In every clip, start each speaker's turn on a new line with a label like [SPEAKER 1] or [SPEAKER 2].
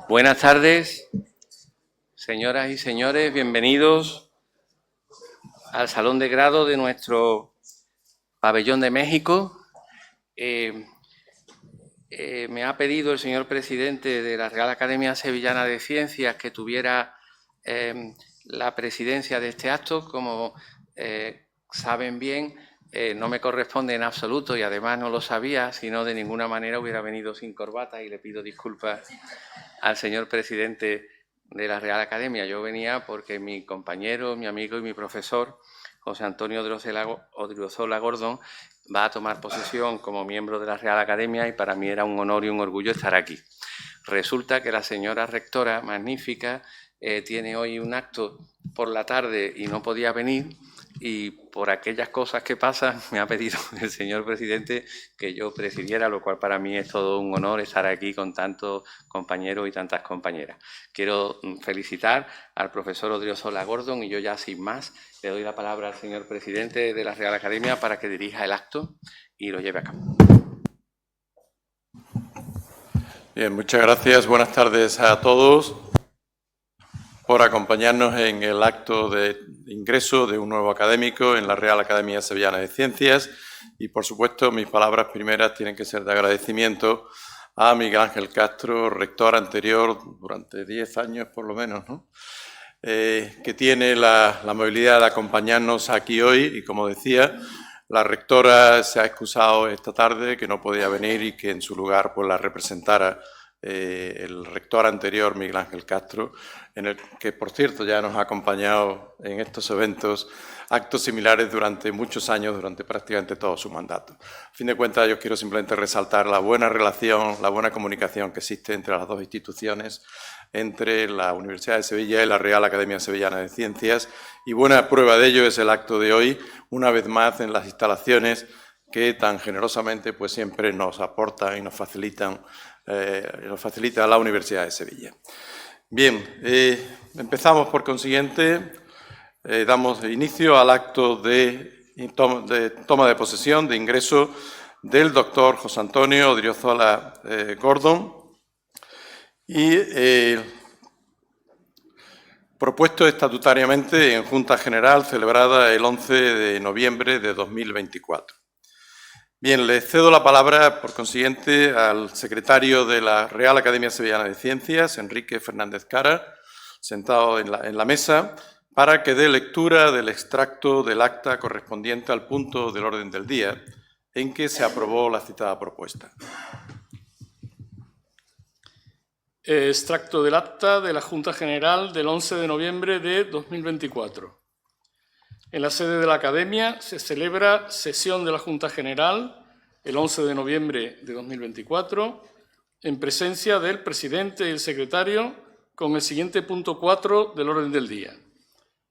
[SPEAKER 1] Buenas tardes, señoras y señores, bienvenidos al Salón de Grado de nuestro Pabellón de México. Me ha pedido el señor presidente de la Real Academia Sevillana de Ciencias que tuviera la presidencia de este acto. Como saben bien, no me corresponde en absoluto y además no lo sabía, si no de ninguna manera hubiera venido sin corbata y le pido disculpas al señor presidente de la Real Academia. Yo venía porque mi compañero, mi amigo y mi profesor, José Antonio Odriozola Gordon, va a tomar posesión como miembro de la Real Academia y para mí era un honor y un orgullo estar aquí. Resulta que la señora rectora, magnífica, tiene hoy un acto por la tarde y no podía venir, y por aquellas cosas que pasan me ha pedido el señor presidente que yo presidiera, lo cual para mí es todo un honor estar aquí con tantos compañeros y tantas compañeras. Quiero felicitar al profesor Odriozola Gordon y yo ya sin más le doy la palabra al señor presidente de la Real Academia para que dirija el acto y lo lleve a cabo.
[SPEAKER 2] Bien, muchas gracias. Buenas tardes a todos por acompañarnos en el acto de ingreso de un nuevo académico en la Real Academia Sevillana de Ciencias y, por supuesto, mis palabras primeras tienen que ser de agradecimiento a Miguel Ángel Castro, rector anterior durante 10 años por lo menos, ¿no? Que tiene la amabilidad de acompañarnos aquí hoy y, como decía, la rectora se ha excusado esta tarde, que no podía venir y que en su lugar pues la representara el rector anterior, Miguel Ángel Castro, en el que, por cierto, ya nos ha acompañado en estos eventos, actos similares durante muchos años, durante prácticamente todo su mandato. A fin de cuentas, yo quiero simplemente resaltar la buena relación, la buena comunicación que existe entre las dos instituciones, entre la Universidad de Sevilla y la Real Academia Sevillana de Ciencias, y buena prueba de ello es el acto de hoy, una vez más en las instalaciones que tan generosamente pues siempre nos aportan y nos facilita la Universidad de Sevilla. Bien, empezamos por consiguiente, damos inicio al acto de toma de posesión, de ingreso del doctor José Antonio Odriozola Gordon y propuesto estatutariamente en Junta General celebrada el 11 de noviembre de 2024. Bien, le cedo la palabra, por consiguiente, al secretario de la Real Academia Sevillana de Ciencias, Enrique Fernández Cara, sentado en la mesa, para que dé lectura del extracto del acta correspondiente al punto del orden del día en que se aprobó la citada propuesta.
[SPEAKER 3] Extracto del acta de la Junta General del 11 de noviembre de 2024. En la sede de la Academia se celebra sesión de la Junta General el 11 de noviembre de 2024 en presencia del presidente y el secretario con el siguiente punto 4 del orden del día.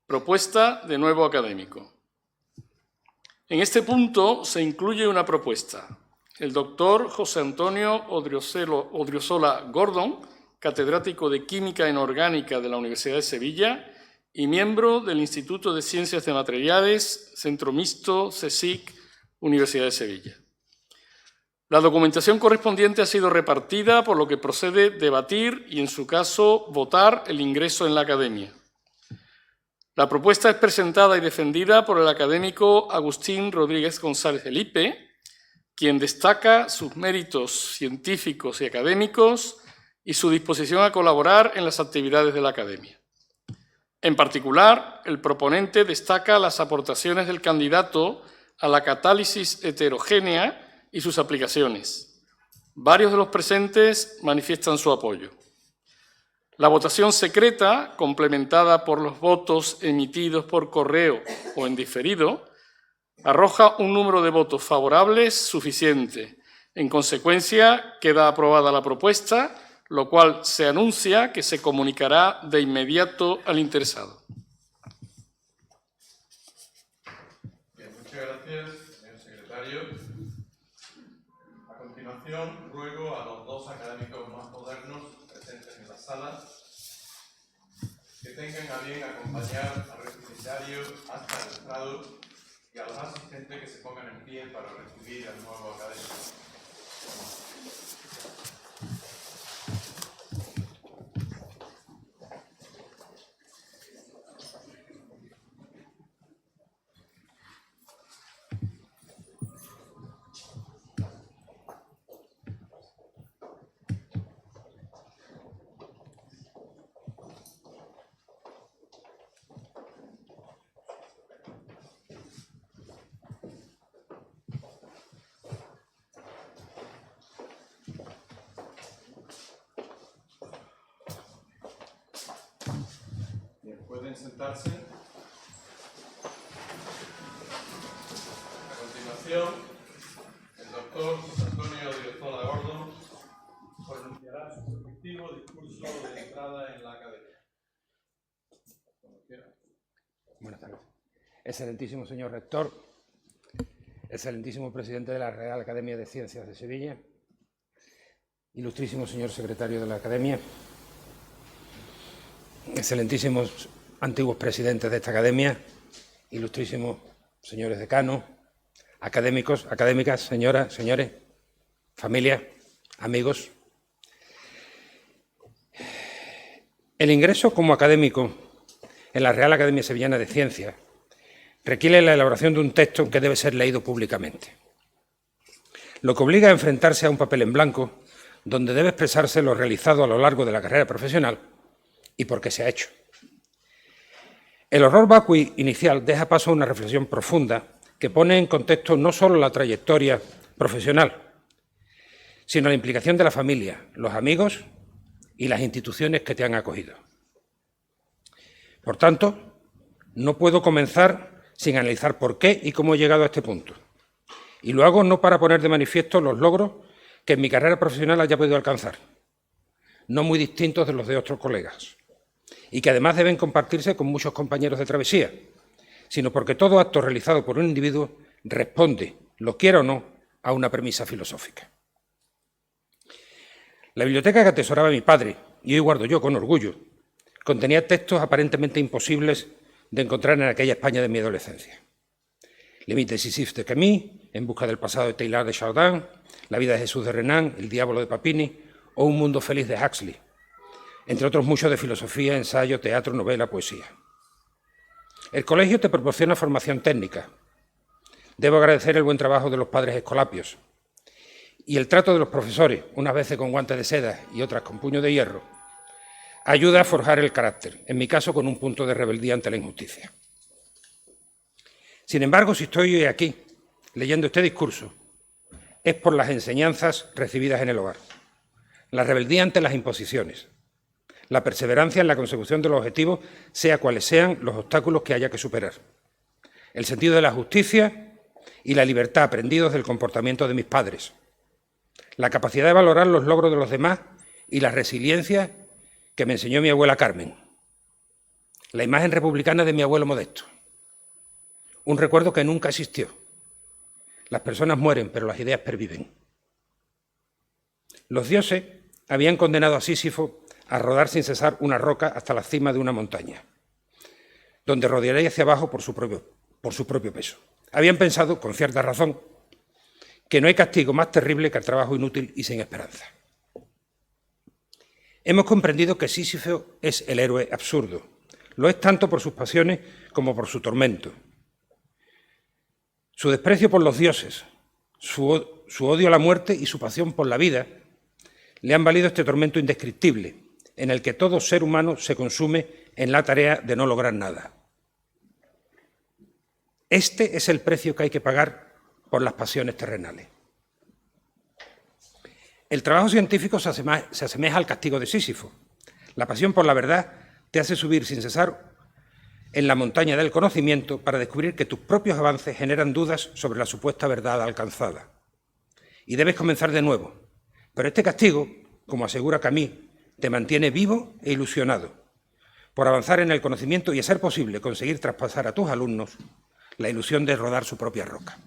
[SPEAKER 3] Propuesta de nuevo académico. En este punto se incluye una propuesta. El doctor José Antonio Odriozola Gordon, catedrático de Química Inorgánica de la Universidad de Sevilla y miembro del Instituto de Ciencias de Materiales, Centro Mixto, CSIC, Universidad de Sevilla. La documentación correspondiente ha sido repartida, por lo que procede debatir y, en su caso, votar el ingreso en la Academia. La propuesta es presentada y defendida por el académico Agustín Rodríguez González Felipe, quien destaca sus méritos científicos y académicos y su disposición a colaborar en las actividades de la Academia. En particular, el proponente destaca las aportaciones del candidato a la catálisis heterogénea y sus aplicaciones. Varios de los presentes manifiestan su apoyo. La votación secreta, complementada por los votos emitidos por correo o en diferido, arroja un número de votos favorables suficiente. En consecuencia, queda aprobada la propuesta, lo cual se anuncia que se comunicará de inmediato al interesado.
[SPEAKER 2] Bien, muchas gracias, señor secretario. A continuación, ruego a los dos académicos más modernos presentes en la sala que tengan a bien acompañar al recitario hasta el estrado y a los asistentes que se pongan en pie para recibir al nuevo académico. Pueden sentarse. A continuación, el doctor José Antonio Director de Gordon pronunciará su respectivo discurso de entrada en la academia.
[SPEAKER 4] Buenas tardes. Excelentísimo señor rector, excelentísimo presidente de la Real Academia de Ciencias de Sevilla, ilustrísimo señor secretario de la Academia, excelentísimos antiguos presidentes de esta Academia, ilustrísimos señores decanos, académicos, académicas, señoras, señores, familia, amigos. El ingreso como académico en la Real Academia Sevillana de Ciencias requiere la elaboración de un texto que debe ser leído públicamente, lo que obliga a enfrentarse a un papel en blanco donde debe expresarse lo realizado a lo largo de la carrera profesional y por qué se ha hecho. El horror vacui inicial deja paso a una reflexión profunda que pone en contexto no solo la trayectoria profesional, sino la implicación de la familia, los amigos y las instituciones que te han acogido. Por tanto, no puedo comenzar sin analizar por qué y cómo he llegado a este punto. Y lo hago no para poner de manifiesto los logros que en mi carrera profesional haya podido alcanzar, no muy distintos de los de otros colegas, y que además deben compartirse con muchos compañeros de travesía, sino porque todo acto realizado por un individuo responde, lo quiera o no, a una premisa filosófica. La biblioteca que atesoraba mi padre, y hoy guardo yo con orgullo, contenía textos aparentemente imposibles de encontrar en aquella España de mi adolescencia. Les mythes de Sisyphe de Camus, En busca del pasado de Teilhard de Chardin, La vida de Jesús de Renan, El diablo de Papini o Un mundo feliz de Huxley, entre otros muchos de filosofía, ensayo, teatro, novela, poesía. El colegio te proporciona formación técnica. Debo agradecer el buen trabajo de los padres escolapios y el trato de los profesores, unas veces con guantes de seda y otras con puño de hierro, ayuda a forjar el carácter, en mi caso con un punto de rebeldía ante la injusticia. Sin embargo, si estoy hoy aquí leyendo este discurso, es por las enseñanzas recibidas en el hogar, la rebeldía ante las imposiciones, la perseverancia en la consecución de los objetivos, sea cuales sean los obstáculos que haya que superar, el sentido de la justicia y la libertad aprendidos del comportamiento de mis padres, la capacidad de valorar los logros de los demás y la resiliencia que me enseñó mi abuela Carmen, la imagen republicana de mi abuelo Modesto, un recuerdo que nunca existió. Las personas mueren, pero las ideas perviven. Los dioses habían condenado a Sísifo a rodar sin cesar una roca hasta la cima de una montaña, donde rodearía hacia abajo por su propio peso. Habían pensado, con cierta razón, que no hay castigo más terrible que el trabajo inútil y sin esperanza. Hemos comprendido que Sísifo es el héroe absurdo. Lo es tanto por sus pasiones como por su tormento. Su desprecio por los dioses, su odio a la muerte y su pasión por la vida le han valido este tormento indescriptible, en el que todo ser humano se consume en la tarea de no lograr nada. Este es el precio que hay que pagar por las pasiones terrenales. El trabajo científico se asemeja al castigo de Sísifo. La pasión por la verdad te hace subir sin cesar en la montaña del conocimiento para descubrir que tus propios avances generan dudas sobre la supuesta verdad alcanzada. Y debes comenzar de nuevo. Pero este castigo, como asegura Camus, te mantiene vivo e ilusionado por avanzar en el conocimiento y, a ser posible, conseguir traspasar a tus alumnos la ilusión de rodar su propia roca.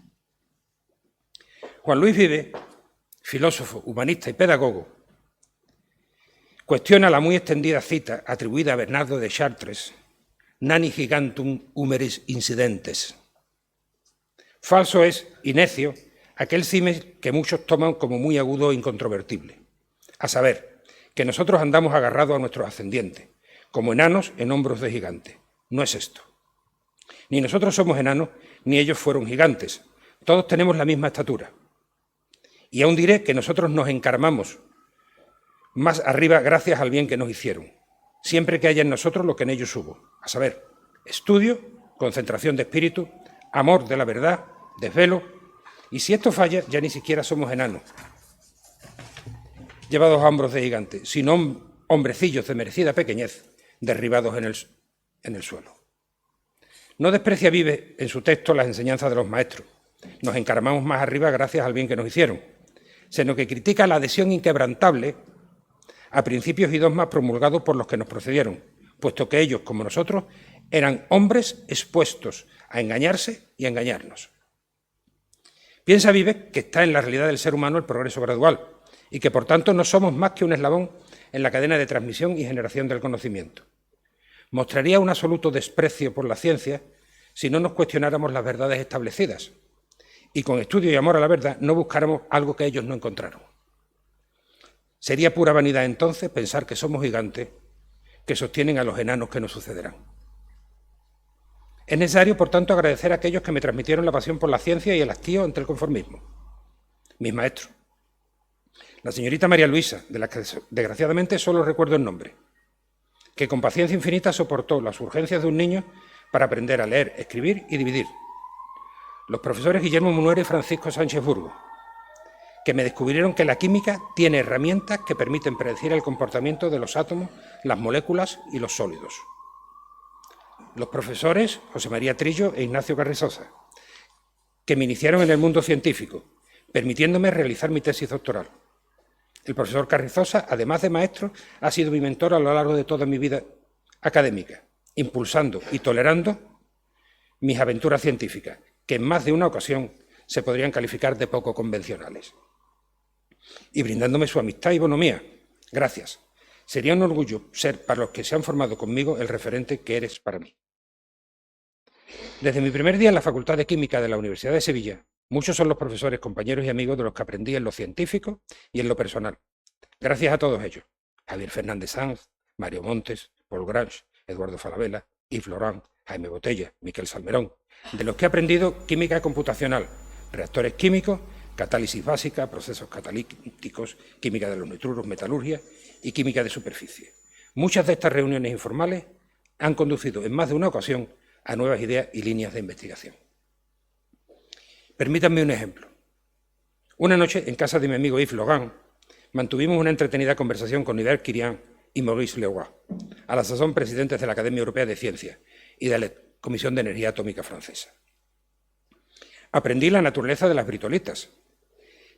[SPEAKER 4] Juan Luis Vives, filósofo, humanista y pedagogo, cuestiona la muy extendida cita atribuida a Bernardo de Chartres, Nani gigantum humeris incidentes. Falso es, y necio, aquel símil que muchos toman como muy agudo e incontrovertible, a saber, que nosotros andamos agarrados a nuestros ascendientes, como enanos en hombros de gigantes. No es esto. Ni nosotros somos enanos, ni ellos fueron gigantes. Todos tenemos la misma estatura. Y aún diré que nosotros nos encaramamos más arriba gracias al bien que nos hicieron, siempre que haya en nosotros lo que en ellos hubo, a saber, estudio, concentración de espíritu, amor de la verdad, desvelo, y si esto falla, ya ni siquiera somos enanos, llevados a hombros de gigantes, sino hombrecillos de merecida pequeñez, derribados en el suelo. No desprecia Vives en su texto las enseñanzas de los maestros. Nos encaramamos más arriba gracias al bien que nos hicieron, sino que critica la adhesión inquebrantable a principios y dogmas promulgados por los que nos precedieron, puesto que ellos, como nosotros, eran hombres expuestos a engañarse y a engañarnos. Piensa Vives que está en la realidad del ser humano el progreso gradual y que, por tanto, no somos más que un eslabón en la cadena de transmisión y generación del conocimiento. Mostraría un absoluto desprecio por la ciencia si no nos cuestionáramos las verdades establecidas y, con estudio y amor a la verdad, no buscáramos algo que ellos no encontraron. Sería pura vanidad entonces pensar que somos gigantes que sostienen a los enanos que nos sucederán. Es necesario, por tanto, agradecer a aquellos que me transmitieron la pasión por la ciencia y el hastío ante el conformismo. Mis maestros. La señorita María Luisa, de la que desgraciadamente solo recuerdo el nombre, que con paciencia infinita soportó las urgencias de un niño para aprender a leer, escribir y dividir. Los profesores Guillermo Munuera y Francisco Sánchez Burgos, que me descubrieron que la química tiene herramientas que permiten predecir el comportamiento de los átomos, las moléculas y los sólidos. Los profesores José María Trillo e Ignacio Carrizosa, que me iniciaron en el mundo científico, permitiéndome realizar mi tesis doctoral. El profesor Carrizosa, además de maestro, ha sido mi mentor a lo largo de toda mi vida académica, impulsando y tolerando mis aventuras científicas, que en más de una ocasión se podrían calificar de poco convencionales. Y brindándome su amistad y bonomía. Gracias. Sería un orgullo ser, para los que se han formado conmigo, el referente que eres para mí. Desde mi primer día en la Facultad de Química de la Universidad de Sevilla, muchos son los profesores, compañeros y amigos de los que aprendí en lo científico y en lo personal. Gracias a todos ellos. Javier Fernández Sanz, Mario Montes, Paul Grange, Eduardo Falabella, Yves Laurent, Jaime Botella, Miquel Salmerón, de los que he aprendido química computacional, reactores químicos, catálisis básica, procesos catalíticos, química de los nitroros, metalurgia y química de superficie. Muchas de estas reuniones informales han conducido en más de una ocasión a nuevas ideas y líneas de investigación. Permítanme un ejemplo. Una noche, en casa de mi amigo Yves Laurent, mantuvimos una entretenida conversación con Hubert Quirian y Maurice Leroy, a la sazón presidentes de la Academia Europea de Ciencias y de la Comisión de Energía Atómica francesa. Aprendí la naturaleza de las britolitas,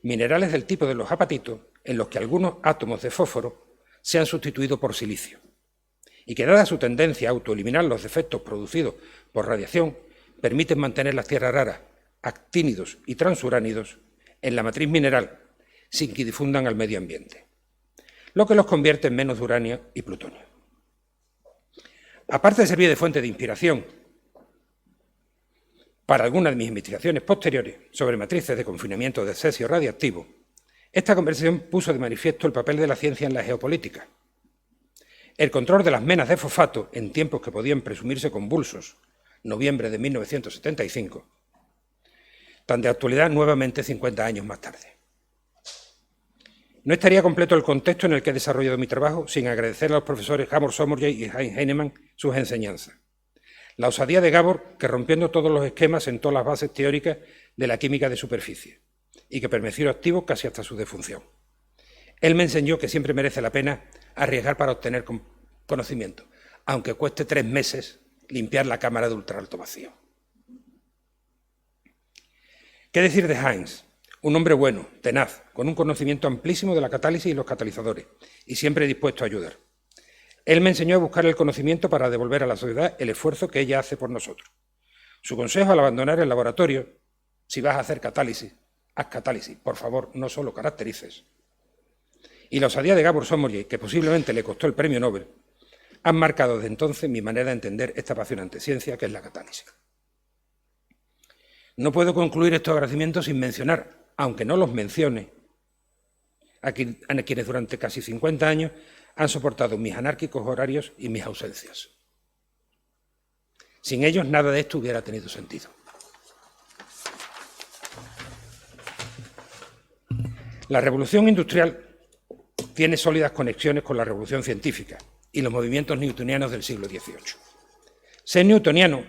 [SPEAKER 4] minerales del tipo de los apatitos en los que algunos átomos de fósforo se han sustituido por silicio, y que, dada su tendencia a autoeliminar los defectos producidos por radiación, permiten mantener las tierras raras, actínidos y transuránidos, en la matriz mineral, sin que difundan al medio ambiente, lo que los convierte en menos de uranio y plutonio. Aparte de servir de fuente de inspiración para algunas de mis investigaciones posteriores sobre matrices de confinamiento de cesio radiactivo, esta conversación puso de manifiesto el papel de la ciencia en la geopolítica. El control de las menas de fosfato en tiempos que podían presumirse convulsos, noviembre de 1975, tan de actualidad nuevamente 50 años más tarde. No estaría completo el contexto en el que he desarrollado mi trabajo sin agradecer a los profesores Gabor Sommerjee y Heinz Heinemann sus enseñanzas. La osadía de Gabor, que rompiendo todos los esquemas sentó las bases teóricas de la química de superficie y que permaneció activo casi hasta su defunción. Él me enseñó que siempre merece la pena arriesgar para obtener conocimiento, aunque cueste 3 meses limpiar la cámara de ultraalto vacío. ¿Qué decir de Heinz? Un hombre bueno, tenaz, con un conocimiento amplísimo de la catálisis y los catalizadores, y siempre dispuesto a ayudar. Él me enseñó a buscar el conocimiento para devolver a la sociedad el esfuerzo que ella hace por nosotros. Su consejo al abandonar el laboratorio: si vas a hacer catálisis, haz catálisis, por favor, no solo caracterices. Y la osadía de Gabor Sommerjee, que posiblemente le costó el premio Nobel, han marcado desde entonces mi manera de entender esta apasionante ciencia que es la catálisis. No puedo concluir estos agradecimientos sin mencionar, aunque no los mencione, a quienes durante casi 50 años han soportado mis anárquicos horarios y mis ausencias. Sin ellos nada de esto hubiera tenido sentido. La revolución industrial tiene sólidas conexiones con la revolución científica y los movimientos newtonianos del siglo XVIII. Ser newtoniano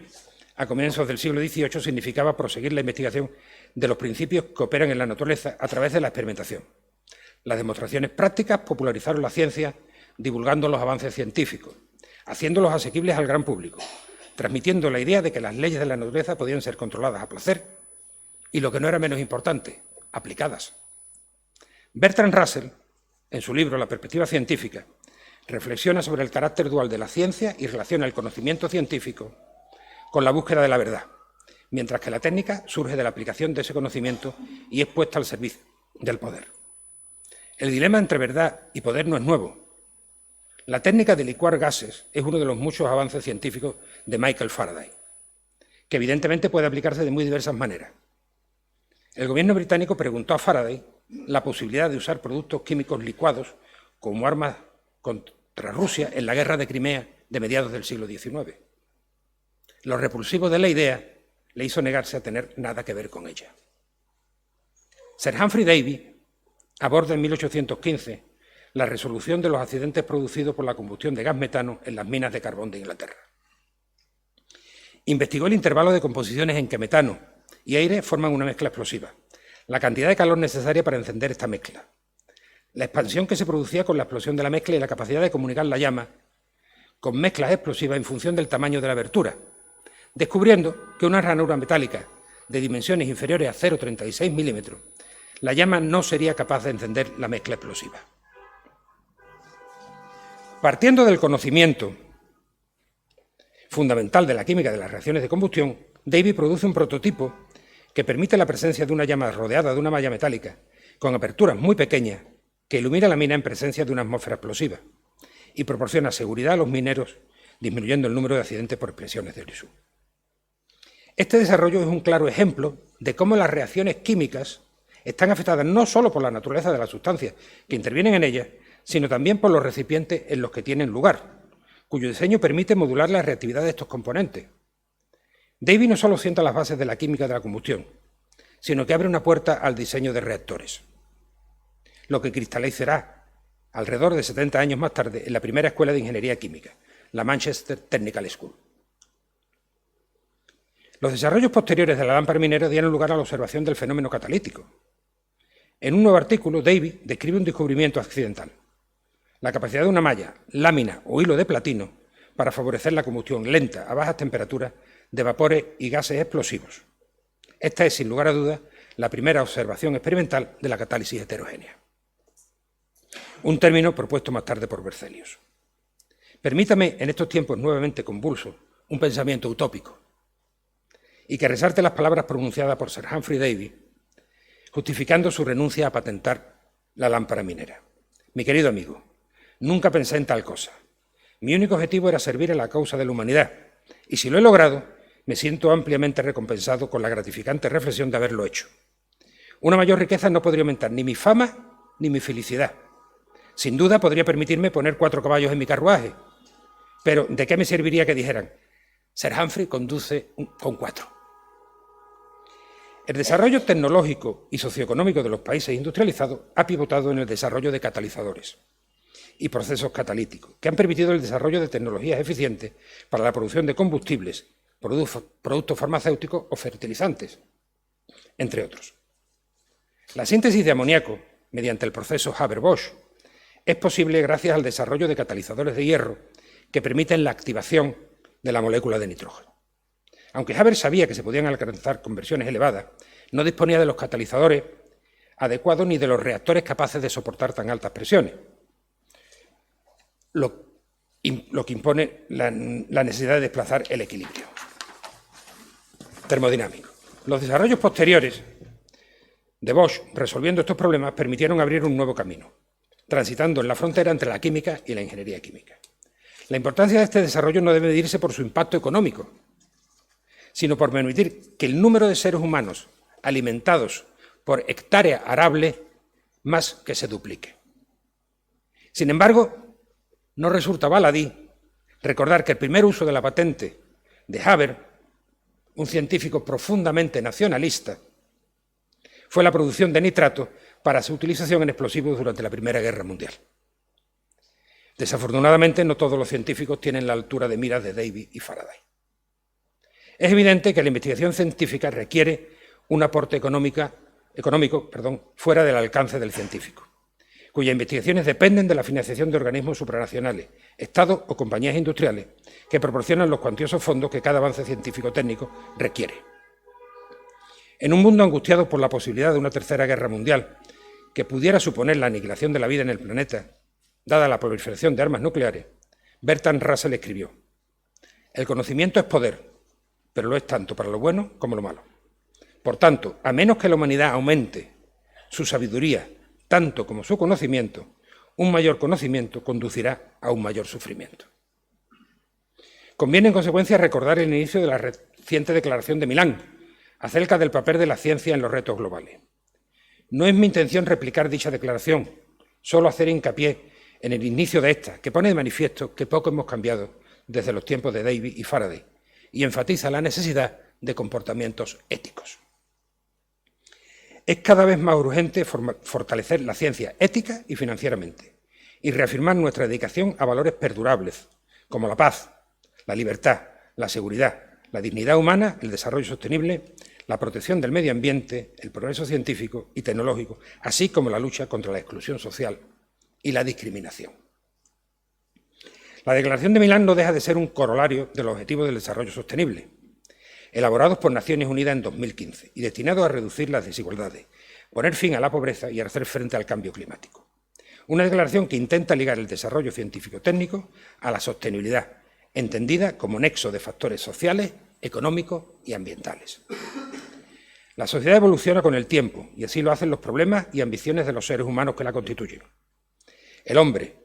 [SPEAKER 4] a comienzos del siglo XVIII significaba proseguir la investigación de los principios que operan en la naturaleza a través de la experimentación. Las demostraciones prácticas popularizaron la ciencia, divulgando los avances científicos. haciéndolos asequibles al gran público, transmitiendo la idea de que las leyes de la naturaleza podían ser controladas a placer y, lo que no era menos importante, aplicadas. Bertrand Russell, en su libro La perspectiva científica, reflexiona sobre el carácter dual de la ciencia y relaciona el conocimiento científico con la búsqueda de la verdad, mientras que la técnica surge de la aplicación de ese conocimiento y es puesta al servicio del poder. El dilema entre verdad y poder no es nuevo. La técnica de licuar gases es uno de los muchos avances científicos de Michael Faraday, que evidentemente puede aplicarse de muy diversas maneras. El gobierno británico preguntó a Faraday la posibilidad de usar productos químicos licuados como armas contra Rusia en la guerra de Crimea de mediados del siglo XIX. Lo repulsivo de la idea le hizo negarse a tener nada que ver con ella. Sir Humphrey Davy aborda en 1815 la resolución de los accidentes producidos por la combustión de gas metano en las minas de carbón de Inglaterra. Investigó el intervalo de composiciones en que metano y aire forman una mezcla explosiva, la cantidad de calor necesaria para encender esta mezcla, la expansión que se producía con la explosión de la mezcla y la capacidad de comunicar la llama con mezclas explosivas en función del tamaño de la abertura, descubriendo que una ranura metálica de dimensiones inferiores a 0,36 milímetros, la llama no sería capaz de encender la mezcla explosiva. Partiendo del conocimiento fundamental de la química de las reacciones de combustión, Davy produce un prototipo que permite la presencia de una llama rodeada de una malla metálica con aperturas muy pequeñas que ilumina la mina en presencia de una atmósfera explosiva y proporciona seguridad a los mineros, disminuyendo el número de accidentes por explosiones de uranio. Este desarrollo es un claro ejemplo de cómo las reacciones químicas están afectadas no solo por la naturaleza de las sustancias que intervienen en ellas, sino también por los recipientes en los que tienen lugar, cuyo diseño permite modular la reactividad de estos componentes. Davy no solo sienta las bases de la química de la combustión, sino que abre una puerta al diseño de reactores, lo que cristalizará alrededor de 70 años más tarde en la primera escuela de ingeniería química, la Manchester Technical School. Los desarrollos posteriores de la lámpara minera dieron lugar a la observación del fenómeno catalítico. En un nuevo artículo, Davy describe un descubrimiento accidental: la capacidad de una malla, lámina o hilo de platino para favorecer la combustión lenta a bajas temperaturas de vapores y gases explosivos. Esta es, sin lugar a dudas, la primera observación experimental de la catálisis heterogénea, un término propuesto más tarde por Berzelius. Permítame, en estos tiempos nuevamente convulsos, un pensamiento utópico, y que resalte las palabras pronunciadas por Sir Humphrey Davy, justificando su renuncia a patentar la lámpara minera. Mi querido amigo, nunca pensé en tal cosa. Mi único objetivo era servir a la causa de la humanidad, y si lo he logrado, me siento ampliamente recompensado con la gratificante reflexión de haberlo hecho. Una mayor riqueza no podría aumentar ni mi fama ni mi felicidad. Sin duda podría permitirme poner 4 caballos en mi carruaje, pero ¿de qué me serviría que dijeran: Sir Humphrey conduce con 4? El desarrollo tecnológico y socioeconómico de los países industrializados ha pivotado en el desarrollo de catalizadores y procesos catalíticos, que han permitido el desarrollo de tecnologías eficientes para la producción de combustibles, productos farmacéuticos o fertilizantes, entre otros. La síntesis de amoníaco, mediante el proceso Haber-Bosch, es posible gracias al desarrollo de catalizadores de hierro que permiten la activación de la molécula de nitrógeno. Aunque Haber sabía que se podían alcanzar conversiones elevadas, no disponía de los catalizadores adecuados ni de los reactores capaces de soportar tan altas presiones, lo que impone la necesidad de desplazar el equilibrio termodinámico. Los desarrollos posteriores de Bosch, resolviendo estos problemas, permitieron abrir un nuevo camino, transitando en la frontera entre la química y la ingeniería química. La importancia de este desarrollo no debe medirse por su impacto económico, sino por permitir que el número de seres humanos alimentados por hectárea arable más que se duplique. Sin embargo, no resulta baladí recordar que el primer uso de la patente de Haber, un científico profundamente nacionalista, fue la producción de nitrato para su utilización en explosivos durante la Primera Guerra Mundial. Desafortunadamente, no todos los científicos tienen la altura de miras de Davy y Faraday. Es evidente que la investigación científica requiere un aporte económico fuera del alcance del científico. cuyas investigaciones dependen de la financiación de organismos supranacionales, estados o compañías industriales que proporcionan los cuantiosos fondos que cada avance científico-técnico requiere. En un mundo angustiado por la posibilidad de una tercera guerra mundial, que pudiera suponer la aniquilación de la vida en el planeta, dada la proliferación de armas nucleares, Bertrand Russell escribió: «El conocimiento es poder, pero lo es tanto para lo bueno como lo malo. Por tanto, a menos que la humanidad aumente su sabiduría tanto como su conocimiento, un mayor conocimiento conducirá a un mayor sufrimiento». Conviene, en consecuencia, recordar el inicio de la reciente Declaración de Milán acerca del papel de la ciencia en los retos globales. No es mi intención replicar dicha declaración, solo hacer hincapié en el inicio de esta, que pone de manifiesto que poco hemos cambiado desde los tiempos de Davy y Faraday, y enfatiza la necesidad de comportamientos éticos. Es cada vez más urgente fortalecer la ciencia ética y financieramente, y reafirmar nuestra dedicación a valores perdurables, como la paz, la libertad, la seguridad, la dignidad humana, el desarrollo sostenible, la protección del medio ambiente, el progreso científico y tecnológico, así como la lucha contra la exclusión social y la discriminación. La Declaración de Milán no deja de ser un corolario de los Objetivos del Desarrollo Sostenible, elaborados por Naciones Unidas en 2015 y destinados a reducir las desigualdades, poner fin a la pobreza y hacer frente al cambio climático. Una declaración que intenta ligar el desarrollo científico-técnico a la sostenibilidad, entendida como nexo de factores sociales, económicos y ambientales. La sociedad evoluciona con el tiempo y así lo hacen los problemas y ambiciones de los seres humanos que la constituyen. El hambre,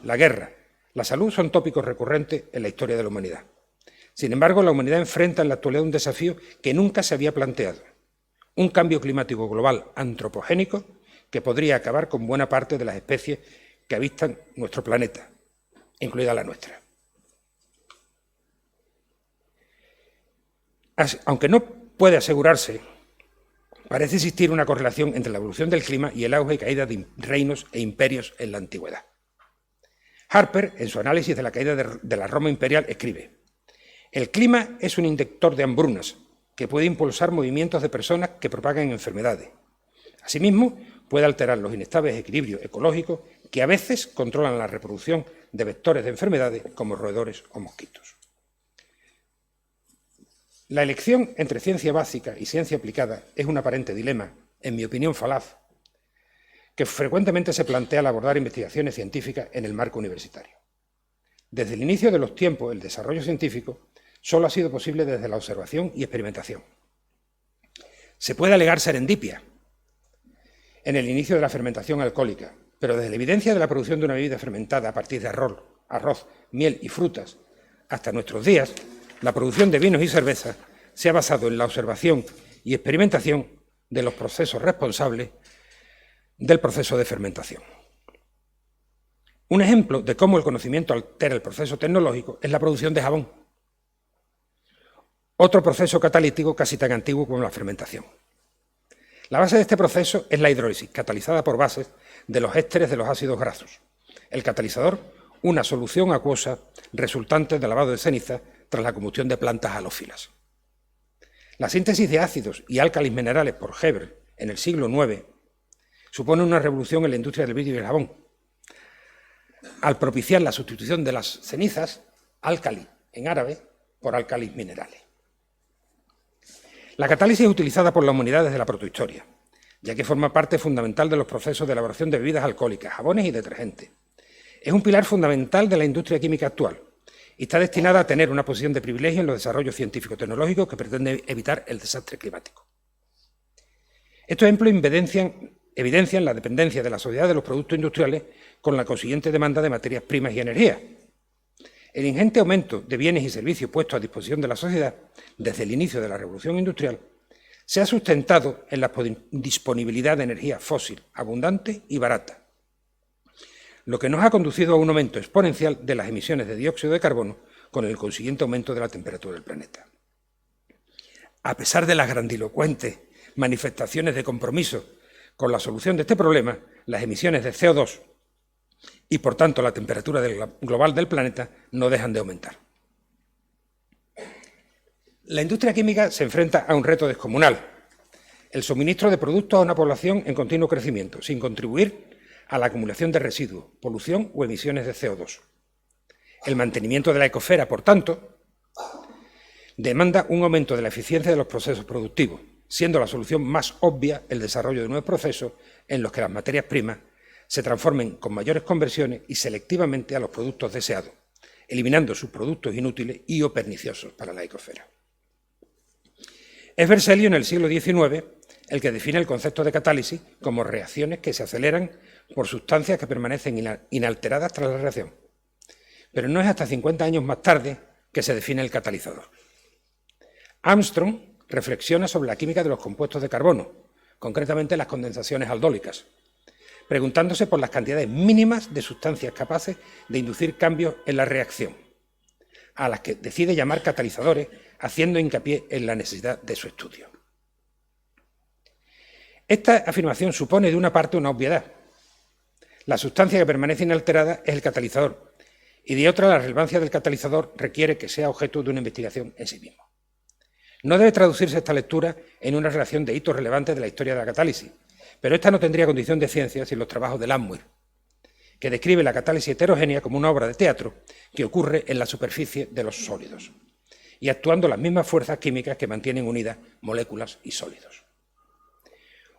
[SPEAKER 4] la guerra, la salud son tópicos recurrentes en la historia de la humanidad. Sin embargo, la humanidad enfrenta en la actualidad un desafío que nunca se había planteado: un cambio climático global antropogénico que podría acabar con buena parte de las especies que habitan nuestro planeta, incluida la nuestra. Aunque no puede asegurarse, parece existir una correlación entre la evolución del clima y el auge y caída de reinos e imperios en la antigüedad. Harper, en su análisis de la caída de la Roma imperial, escribe: «El clima es un inyector de hambrunas que puede impulsar movimientos de personas que propagan enfermedades. Asimismo, puede alterar los inestables equilibrios ecológicos que a veces controlan la reproducción de vectores de enfermedades como roedores o mosquitos». La elección entre ciencia básica y ciencia aplicada es un aparente dilema, en mi opinión falaz, que frecuentemente se plantea al abordar investigaciones científicas en el marco universitario. Desde el inicio de los tiempos, el desarrollo científico solo ha sido posible desde la observación y experimentación. Se puede alegar serendipia en el inicio de la fermentación alcohólica, pero desde la evidencia de la producción de una bebida fermentada a partir de arroz, miel y frutas hasta nuestros días, la producción de vinos y cervezas se ha basado en la observación y experimentación de los procesos responsables del proceso de fermentación. Un ejemplo de cómo el conocimiento altera el proceso tecnológico es la producción de jabón, otro proceso catalítico casi tan antiguo como la fermentación. La base de este proceso es la hidrólisis, catalizada por bases de los ésteres de los ácidos grasos. El catalizador, una solución acuosa resultante del lavado de ceniza tras la combustión de plantas halófilas. La síntesis de ácidos y álcalis minerales por Hebel en el siglo IX supone una revolución en la industria del vidrio y el jabón, al propiciar la sustitución de las cenizas, álcali en árabe, por álcalis minerales. La catálisis es utilizada por la humanidad desde la protohistoria, ya que forma parte fundamental de los procesos de elaboración de bebidas alcohólicas, jabones y detergentes. Es un pilar fundamental de la industria química actual y está destinada a tener una posición de privilegio en los desarrollos científico-tecnológicos que pretenden evitar el desastre climático. Estos ejemplos evidencian la dependencia de la sociedad de los productos industriales con la consiguiente demanda de materias primas y energía. El ingente aumento de bienes y servicios puestos a disposición de la sociedad desde el inicio de la revolución industrial se ha sustentado en la disponibilidad de energía fósil, abundante y barata, lo que nos ha conducido a un aumento exponencial de las emisiones de dióxido de carbono con el consiguiente aumento de la temperatura del planeta. A pesar de las grandilocuentes manifestaciones de compromiso con la solución de este problema, las emisiones de CO2 y, por tanto, la temperatura global del planeta no dejan de aumentar. La industria química se enfrenta a un reto descomunal, el suministro de productos a una población en continuo crecimiento, sin contribuir a la acumulación de residuos, polución o emisiones de CO2. El mantenimiento de la ecosfera, por tanto, demanda un aumento de la eficiencia de los procesos productivos, siendo la solución más obvia el desarrollo de nuevos procesos en los que las materias primas se transformen con mayores conversiones y selectivamente a los productos deseados, eliminando subproductos inútiles y o perniciosos para la ecosfera. Es Berzelius en el siglo XIX el que define el concepto de catálisis como reacciones que se aceleran por sustancias que permanecen inalteradas tras la reacción. Pero no es hasta 50 años más tarde que se define el catalizador. Armstrong reflexiona sobre la química de los compuestos de carbono, concretamente las condensaciones aldólicas, preguntándose por las cantidades mínimas de sustancias capaces de inducir cambios en la reacción, a las que decide llamar catalizadores, haciendo hincapié en la necesidad de su estudio. Esta afirmación supone de una parte una obviedad. La sustancia que permanece inalterada es el catalizador, y de otra la relevancia del catalizador requiere que sea objeto de una investigación en sí mismo. No debe traducirse esta lectura en una relación de hitos relevantes de la historia de la catálisis, pero esta no tendría condición de ciencia sin los trabajos de Landwehr, que describe la catálisis heterogénea como una obra de teatro que ocurre en la superficie de los sólidos y actuando las mismas fuerzas químicas que mantienen unidas moléculas y sólidos.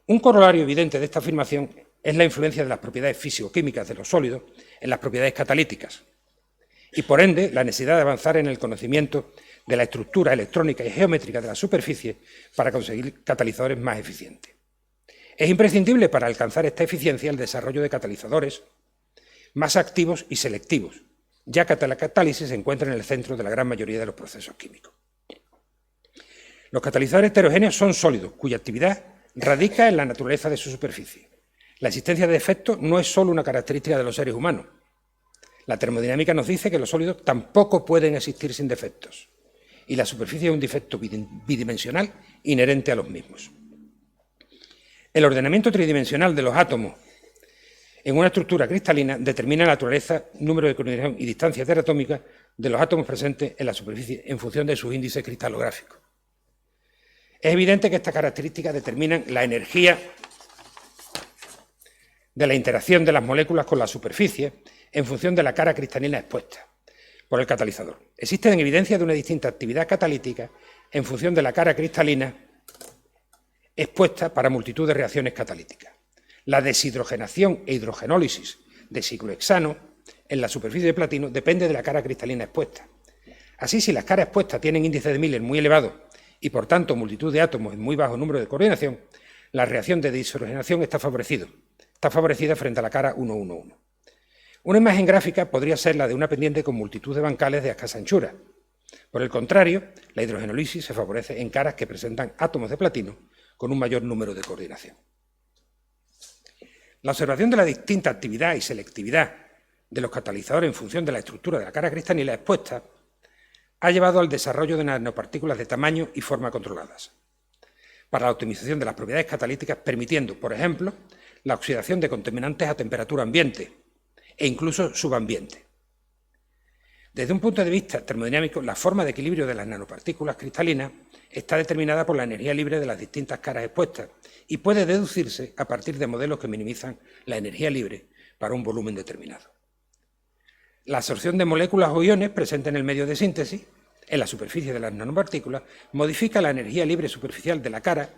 [SPEAKER 4] Un corolario evidente de esta afirmación es la influencia de las propiedades físico-químicas de los sólidos en las propiedades catalíticas y, por ende, la necesidad de avanzar en el conocimiento de la estructura electrónica y geométrica de la superficie para conseguir catalizadores más eficientes. Es imprescindible para alcanzar esta eficiencia el desarrollo de catalizadores más activos y selectivos, ya que la catálisis se encuentra en el centro de la gran mayoría de los procesos químicos. Los catalizadores heterogéneos son sólidos, cuya actividad radica en la naturaleza de su superficie. La existencia de defectos no es solo una característica de los seres humanos. La termodinámica nos dice que los sólidos tampoco pueden existir sin defectos, y la superficie es un defecto bidimensional inherente a los mismos. El ordenamiento tridimensional de los átomos en una estructura cristalina determina la naturaleza, número de coordinación y distancia interatómica de los átomos presentes en la superficie en función de sus índices cristalográficos. Es evidente que estas características determinan la energía de la interacción de las moléculas con la superficie en función de la cara cristalina expuesta por el catalizador. Existen evidencias de una distinta actividad catalítica en función de la cara cristalina expuesta para multitud de reacciones catalíticas. La deshidrogenación e hidrogenólisis de ciclohexano en la superficie de platino depende de la cara cristalina expuesta. Así, si las caras expuestas tienen índice de Miller muy elevado y, por tanto, multitud de átomos en muy bajo número de coordinación, la reacción de deshidrogenación está favorecida frente a la cara 1,1,1. Una imagen gráfica podría ser la de una pendiente con multitud de bancales de escasa anchura. Por el contrario, la hidrogenólisis se favorece en caras que presentan átomos de platino con un mayor número de coordinación. La observación de la distinta actividad y selectividad de los catalizadores en función de la estructura de la cara cristalina expuesta ha llevado al desarrollo de nanopartículas de tamaño y forma controladas, para la optimización de las propiedades catalíticas, permitiendo, por ejemplo, la oxidación de contaminantes a temperatura ambiente e incluso subambiente. Desde un punto de vista termodinámico, la forma de equilibrio de las nanopartículas cristalinas está determinada por la energía libre de las distintas caras expuestas y puede deducirse a partir de modelos que minimizan la energía libre para un volumen determinado. La absorción de moléculas o iones presentes en el medio de síntesis, en la superficie de las nanopartículas, modifica la energía libre superficial de la cara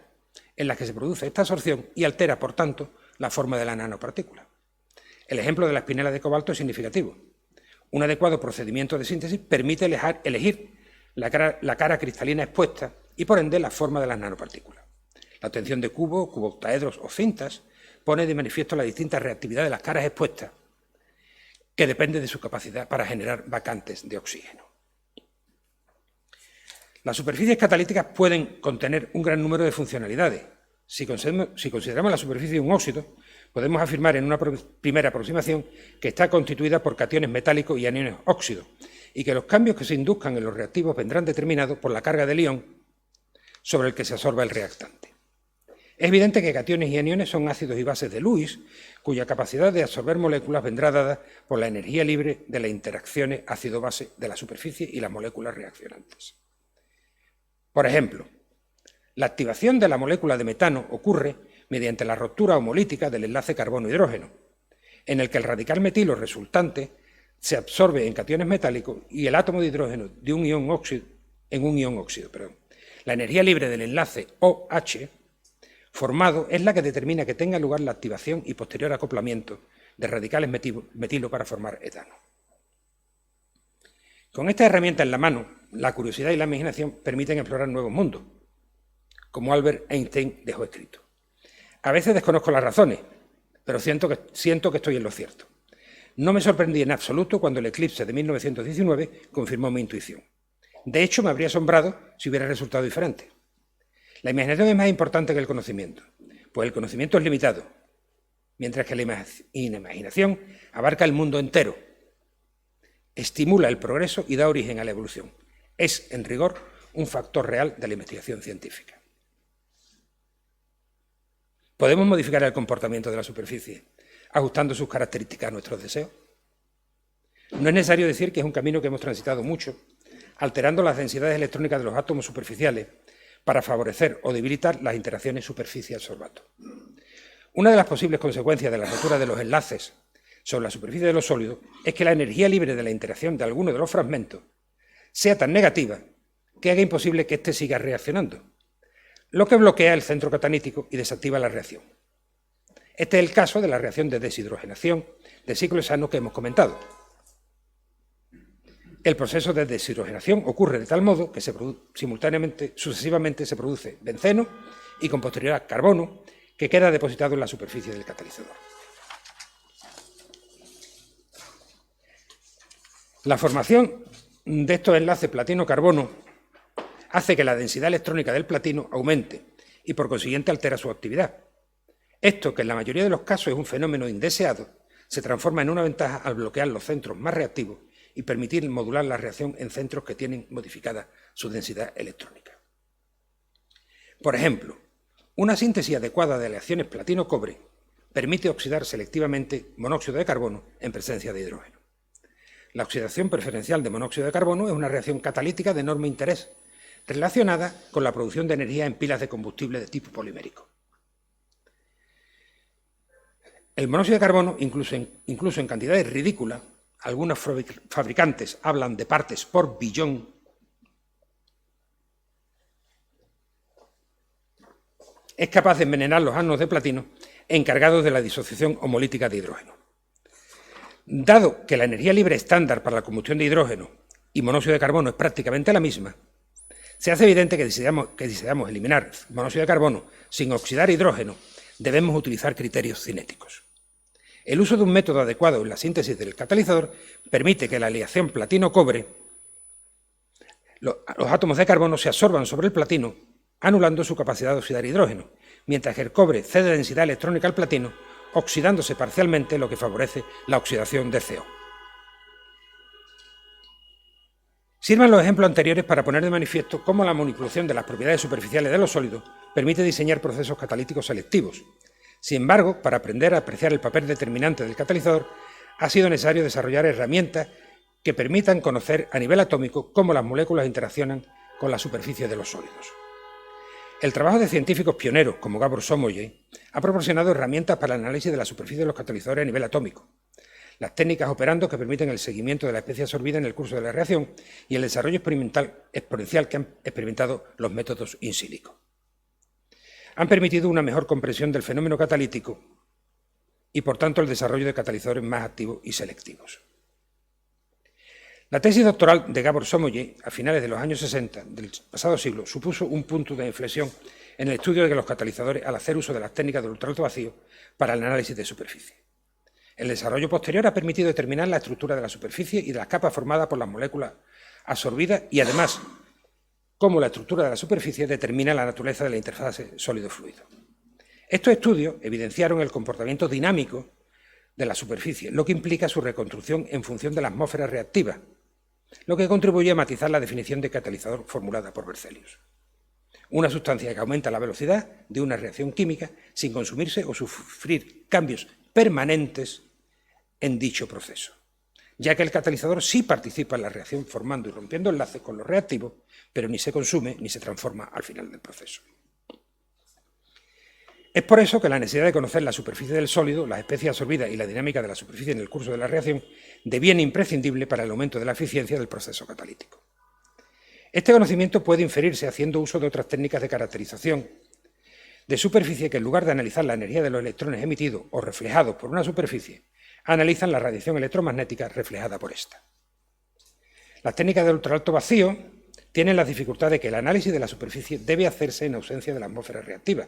[SPEAKER 4] en la que se produce esta absorción y altera, por tanto, la forma de la nanopartícula. El ejemplo de la espinela de cobalto es significativo. Un adecuado procedimiento de síntesis permite elegir la cara cristalina expuesta y, por ende, la forma de las nanopartículas. La obtención de cubos, cuboctaedros o cintas pone de manifiesto la distinta reactividad de las caras expuestas, que depende de su capacidad para generar vacantes de oxígeno. Las superficies catalíticas pueden contener un gran número de funcionalidades. Si consideramos la superficie de un óxido, podemos afirmar en una primera aproximación que está constituida por cationes metálicos y aniones óxidos y que los cambios que se induzcan en los reactivos vendrán determinados por la carga del ion sobre el que se absorba el reactante. Es evidente que cationes y aniones son ácidos y bases de Lewis, cuya capacidad de absorber moléculas vendrá dada por la energía libre de las interacciones ácido-base de la superficie y las moléculas reaccionantes. Por ejemplo, La activación de la molécula de metano ocurre mediante la ruptura homolítica del enlace carbono-hidrógeno, en el que el radical metilo resultante se absorbe en cationes metálicos y el átomo de hidrógeno de un ion óxido, en un ion óxido. La energía libre del enlace OH formado es la que determina que tenga lugar la activación y posterior acoplamiento de radicales metilo para formar etano. Con esta herramienta en la mano, la curiosidad y la imaginación permiten explorar nuevos mundos, como Albert Einstein dejó escrito. A veces desconozco las razones, pero siento que estoy en lo cierto. No me sorprendí en absoluto cuando el eclipse de 1919 confirmó mi intuición. De hecho, me habría asombrado si hubiera resultado diferente. La imaginación es más importante que el conocimiento, pues el conocimiento es limitado, mientras que la imaginación abarca el mundo entero, estimula el progreso y da origen a la evolución. Es, en rigor, un factor real de la investigación científica. ¿Podemos modificar el comportamiento de la superficie, ajustando sus características a nuestros deseos? No es necesario decir que es un camino que hemos transitado mucho, alterando las densidades electrónicas de los átomos superficiales para favorecer o debilitar las interacciones superficie-absorbato. Una de las posibles consecuencias de la rotura de los enlaces sobre la superficie de los sólidos es que la energía libre de la interacción de alguno de los fragmentos sea tan negativa que haga imposible que éste siga reaccionando, lo que bloquea el centro catalítico y desactiva la reacción. Este es el caso de la reacción de deshidrogenación de ciclo hexano que hemos comentado. El proceso de deshidrogenación ocurre de tal modo que sucesivamente se produce benceno y con posterioridad carbono, que queda depositado en la superficie del catalizador. La formación de estos enlaces platino-carbono hace que la densidad electrónica del platino aumente y por consiguiente altera su actividad. Esto, que en la mayoría de los casos es un fenómeno indeseado, se transforma en una ventaja al bloquear los centros más reactivos y permitir modular la reacción en centros que tienen modificada su densidad electrónica. Por ejemplo, una síntesis adecuada de aleaciones platino-cobre permite oxidar selectivamente monóxido de carbono en presencia de hidrógeno. La oxidación preferencial de monóxido de carbono es una reacción catalítica de enorme interés, relacionada con la producción de energía en pilas de combustible de tipo polimérico. El monóxido de carbono, incluso en cantidades ridículas, algunos fabricantes hablan de partes por billón, es capaz de envenenar los átomos de platino encargados de la disociación homolítica de hidrógeno. Dado que la energía libre estándar para la combustión de hidrógeno y monóxido de carbono es prácticamente la misma, se hace evidente que si deseamos eliminar monóxido de carbono sin oxidar hidrógeno, debemos utilizar criterios cinéticos. El uso de un método adecuado en la síntesis del catalizador permite que la aleación platino-cobre, los átomos de carbono se absorban sobre el platino, anulando su capacidad de oxidar hidrógeno, mientras que el cobre cede densidad electrónica al platino, oxidándose parcialmente, lo que favorece la oxidación de CO. Sirvan los ejemplos anteriores para poner de manifiesto cómo la manipulación de las propiedades superficiales de los sólidos permite diseñar procesos catalíticos selectivos. Sin embargo, para aprender a apreciar el papel determinante del catalizador, ha sido necesario desarrollar herramientas que permitan conocer a nivel atómico cómo las moléculas interaccionan con la superficie de los sólidos. El trabajo de científicos pioneros como Gabor Somogy ha proporcionado herramientas para el análisis de la superficie de los catalizadores a nivel atómico, las técnicas operando que permiten el seguimiento de la especie absorbida en el curso de la reacción y el desarrollo exponencial que han experimentado los métodos in silico. Han permitido una mejor comprensión del fenómeno catalítico y, por tanto, el desarrollo de catalizadores más activos y selectivos. La tesis doctoral de Gabor Somogy, a finales de los años 60 del pasado siglo, supuso un punto de inflexión en el estudio de los catalizadores al hacer uso de las técnicas del ultralto vacío para el análisis de superficie. El desarrollo posterior ha permitido determinar la estructura de la superficie y de las capas formadas por las moléculas absorbidas y, además, cómo la estructura de la superficie determina la naturaleza de la interfase sólido-fluido. Estos estudios evidenciaron el comportamiento dinámico de la superficie, lo que implica su reconstrucción en función de la atmósfera reactiva, lo que contribuye a matizar la definición de catalizador formulada por Berzelius. Una sustancia que aumenta la velocidad de una reacción química sin consumirse o sufrir cambios permanentes en dicho proceso, ya que el catalizador sí participa en la reacción formando y rompiendo enlaces con los reactivos, pero ni se consume ni se transforma al final del proceso. Es por eso que la necesidad de conocer la superficie del sólido, las especies absorbidas y la dinámica de la superficie en el curso de la reacción deviene imprescindible para el aumento de la eficiencia del proceso catalítico. Este conocimiento puede inferirse haciendo uso de otras técnicas de caracterización de superficie que, en lugar de analizar la energía de los electrones emitidos o reflejados por una superficie, analizan la radiación electromagnética reflejada por ésta. Las técnicas de ultraalto vacío tienen la dificultad de que el análisis de la superficie debe hacerse en ausencia de la atmósfera reactiva,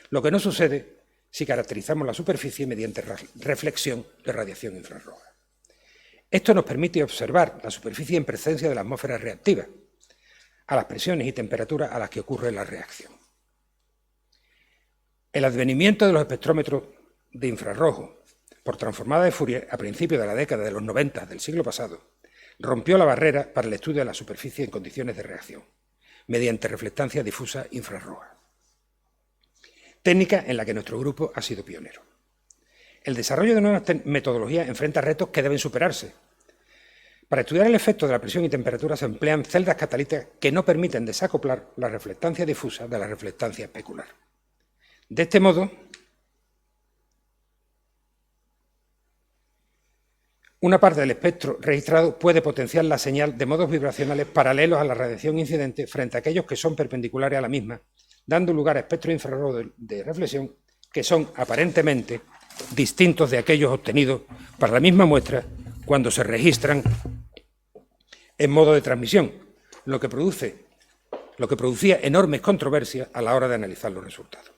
[SPEAKER 4] lo que no sucede si caracterizamos la superficie mediante reflexión de radiación infrarroja. Esto nos permite observar la superficie en presencia de la atmósfera reactiva, a las presiones y temperaturas a las que ocurre la reacción. El advenimiento de los espectrómetros de infrarrojo por transformada de Fourier a principios de la década de los 90 del siglo pasado rompió la barrera para el estudio de la superficie en condiciones de reacción, mediante reflectancia difusa infrarroja, técnica en la que nuestro grupo ha sido pionero. El desarrollo de nuevas metodologías enfrenta retos que deben superarse. Para estudiar el efecto de la presión y temperatura se emplean celdas catalíticas que no permiten desacoplar la reflectancia difusa de la reflectancia especular. De este modo, una parte del espectro registrado puede potenciar la señal de modos vibracionales paralelos a la radiación incidente frente a aquellos que son perpendiculares a la misma, dando lugar a espectros infrarrojos de reflexión que son aparentemente distintos de aquellos obtenidos para la misma muestra cuando se registran en modo de transmisión, lo que producía enormes controversias a la hora de analizar los resultados.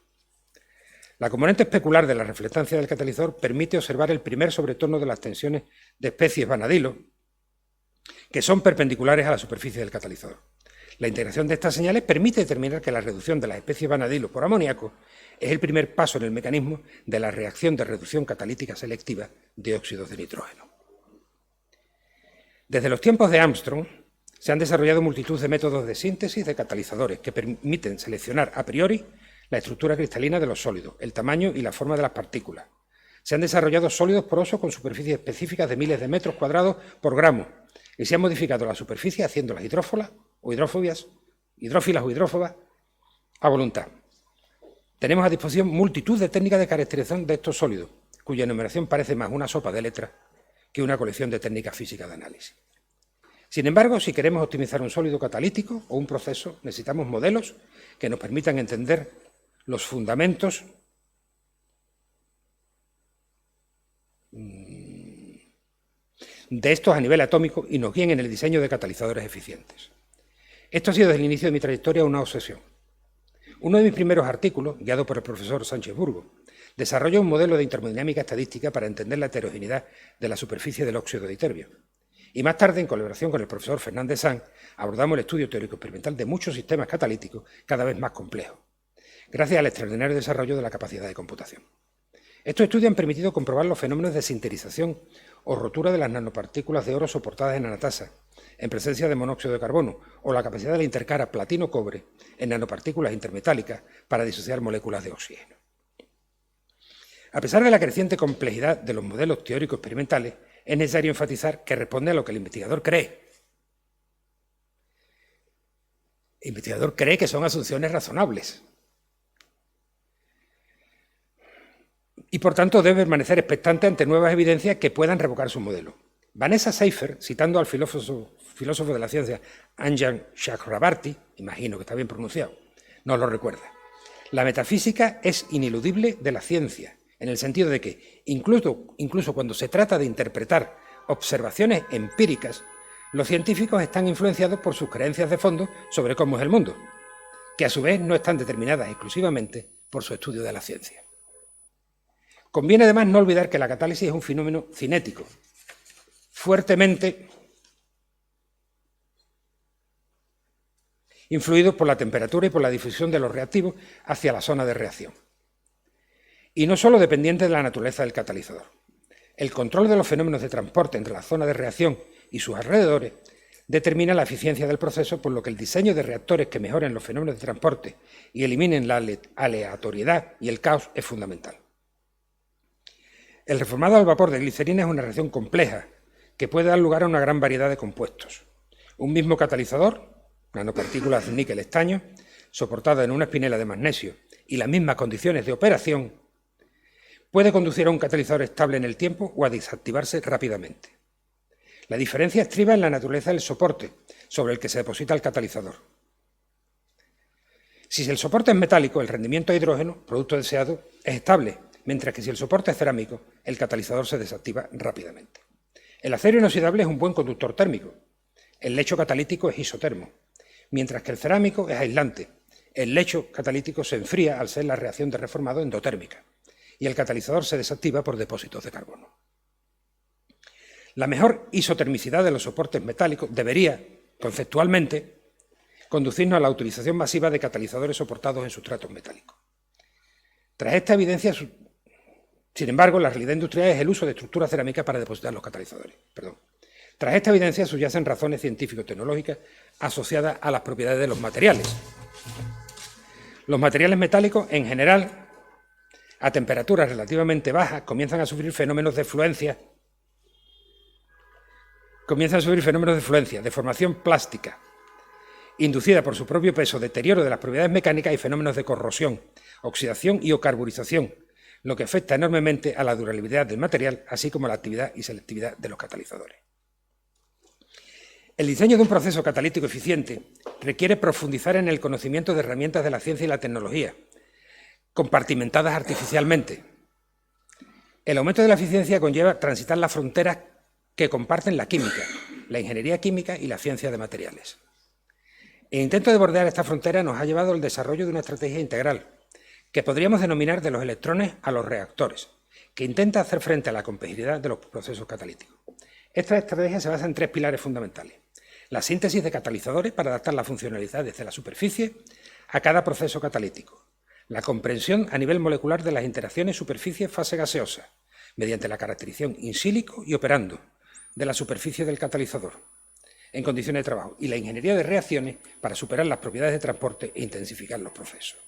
[SPEAKER 4] La componente especular de la reflectancia del catalizador permite observar el primer sobretono de las tensiones de especies vanadilo que son perpendiculares a la superficie del catalizador. La integración de estas señales permite determinar que la reducción de las especies vanadilo por amoníaco es el primer paso en el mecanismo de la reacción de reducción catalítica selectiva de óxidos de nitrógeno. Desde los tiempos de Armstrong se han desarrollado multitud de métodos de síntesis de catalizadores que permiten seleccionar a priori la estructura cristalina de los sólidos, el tamaño y la forma de las partículas. Se han desarrollado sólidos porosos con superficies específicas de miles de metros cuadrados por gramo y se ha modificado la superficie haciéndolas hidrófilas o hidrófobas a voluntad. Tenemos a disposición multitud de técnicas de caracterización de estos sólidos, cuya enumeración parece más una sopa de letras que una colección de técnicas físicas de análisis. Sin embargo, si queremos optimizar un sólido catalítico o un proceso, necesitamos modelos que nos permitan entender los fundamentos de estos a nivel atómico y nos guíen en el diseño de catalizadores eficientes. Esto ha sido desde el inicio de mi trayectoria una obsesión. Uno de mis primeros artículos, guiado por el profesor Sánchez Burgo, desarrolló un modelo de termodinámica estadística para entender la heterogeneidad de la superficie del óxido de iterbio. Y más tarde, en colaboración con el profesor Fernández Sanz, abordamos el estudio teórico experimental de muchos sistemas catalíticos cada vez más complejos, gracias al extraordinario desarrollo de la capacidad de computación. Estos estudios han permitido comprobar los fenómenos de sinterización o rotura de las nanopartículas de oro soportadas en anatasa, en presencia de monóxido de carbono, o la capacidad de la intercara platino-cobre en nanopartículas intermetálicas para disociar moléculas de oxígeno. A pesar de la creciente complejidad de los modelos teóricos experimentales, es necesario enfatizar que responde a lo que el investigador cree. El investigador cree que son asunciones razonables. Y, por tanto, debe permanecer expectante ante nuevas evidencias que puedan revocar su modelo. Vanessa Seifer, citando al filósofo de la ciencia Anjan Chakrabarty, imagino que está bien pronunciado, nos lo recuerda. La metafísica es ineludible de la ciencia, en el sentido de que, incluso cuando se trata de interpretar observaciones empíricas, los científicos están influenciados por sus creencias de fondo sobre cómo es el mundo, que a su vez no están determinadas exclusivamente por su estudio de la ciencia. Conviene además no olvidar que la catálisis es un fenómeno cinético, fuertemente influido por la temperatura y por la difusión de los reactivos hacia la zona de reacción. Y no solo dependiente de la naturaleza del catalizador. El control de los fenómenos de transporte entre la zona de reacción y sus alrededores determina la eficiencia del proceso, por lo que el diseño de reactores que mejoren los fenómenos de transporte y eliminen la aleatoriedad y el caos es fundamental. El reformado al vapor de glicerina es una reacción compleja que puede dar lugar a una gran variedad de compuestos. Un mismo catalizador, nanopartículas de níquel estaño, soportada en una espinela de magnesio y las mismas condiciones de operación, puede conducir a un catalizador estable en el tiempo o a desactivarse rápidamente. La diferencia estriba en la naturaleza del soporte sobre el que se deposita el catalizador. Si el soporte es metálico, el rendimiento a hidrógeno, producto deseado, es estable, mientras que si el soporte es cerámico, el catalizador se desactiva rápidamente. El acero inoxidable es un buen conductor térmico. El lecho catalítico es isotermo, mientras que el cerámico es aislante. El lecho catalítico se enfría al ser la reacción de reformado endotérmica y el catalizador se desactiva por depósitos de carbono. La mejor isotermicidad de los soportes metálicos debería, conceptualmente, conducirnos a la utilización masiva de catalizadores soportados en sustratos metálicos. Tras esta evidencia, sin embargo, la realidad industrial es el uso de estructuras cerámicas para depositar los catalizadores. Tras esta evidencia subyacen razones científico-tecnológicas asociadas a las propiedades de los materiales. Los materiales metálicos, en general, a temperaturas relativamente bajas, comienzan a sufrir fenómenos de fluencia, de formación plástica, inducida por su propio peso, deterioro de las propiedades mecánicas y fenómenos de corrosión, oxidación y o carburización, lo que afecta enormemente a la durabilidad del material, así como a la actividad y selectividad de los catalizadores. El diseño de un proceso catalítico eficiente requiere profundizar en el conocimiento de herramientas de la ciencia y la tecnología, compartimentadas artificialmente. El aumento de la eficiencia conlleva transitar las fronteras que comparten la química, la ingeniería química y la ciencia de materiales. El intento de bordear esta frontera nos ha llevado al desarrollo de una estrategia integral, que podríamos denominar de los electrones a los reactores, que intenta hacer frente a la complejidad de los procesos catalíticos. Esta estrategia se basa en tres pilares fundamentales: la síntesis de catalizadores para adaptar la funcionalidad desde la superficie a cada proceso catalítico, la comprensión a nivel molecular de las interacciones superficie-fase gaseosa, mediante la caracterización in silico y operando de la superficie del catalizador en condiciones de trabajo, y la ingeniería de reacciones para superar las propiedades de transporte e intensificar los procesos.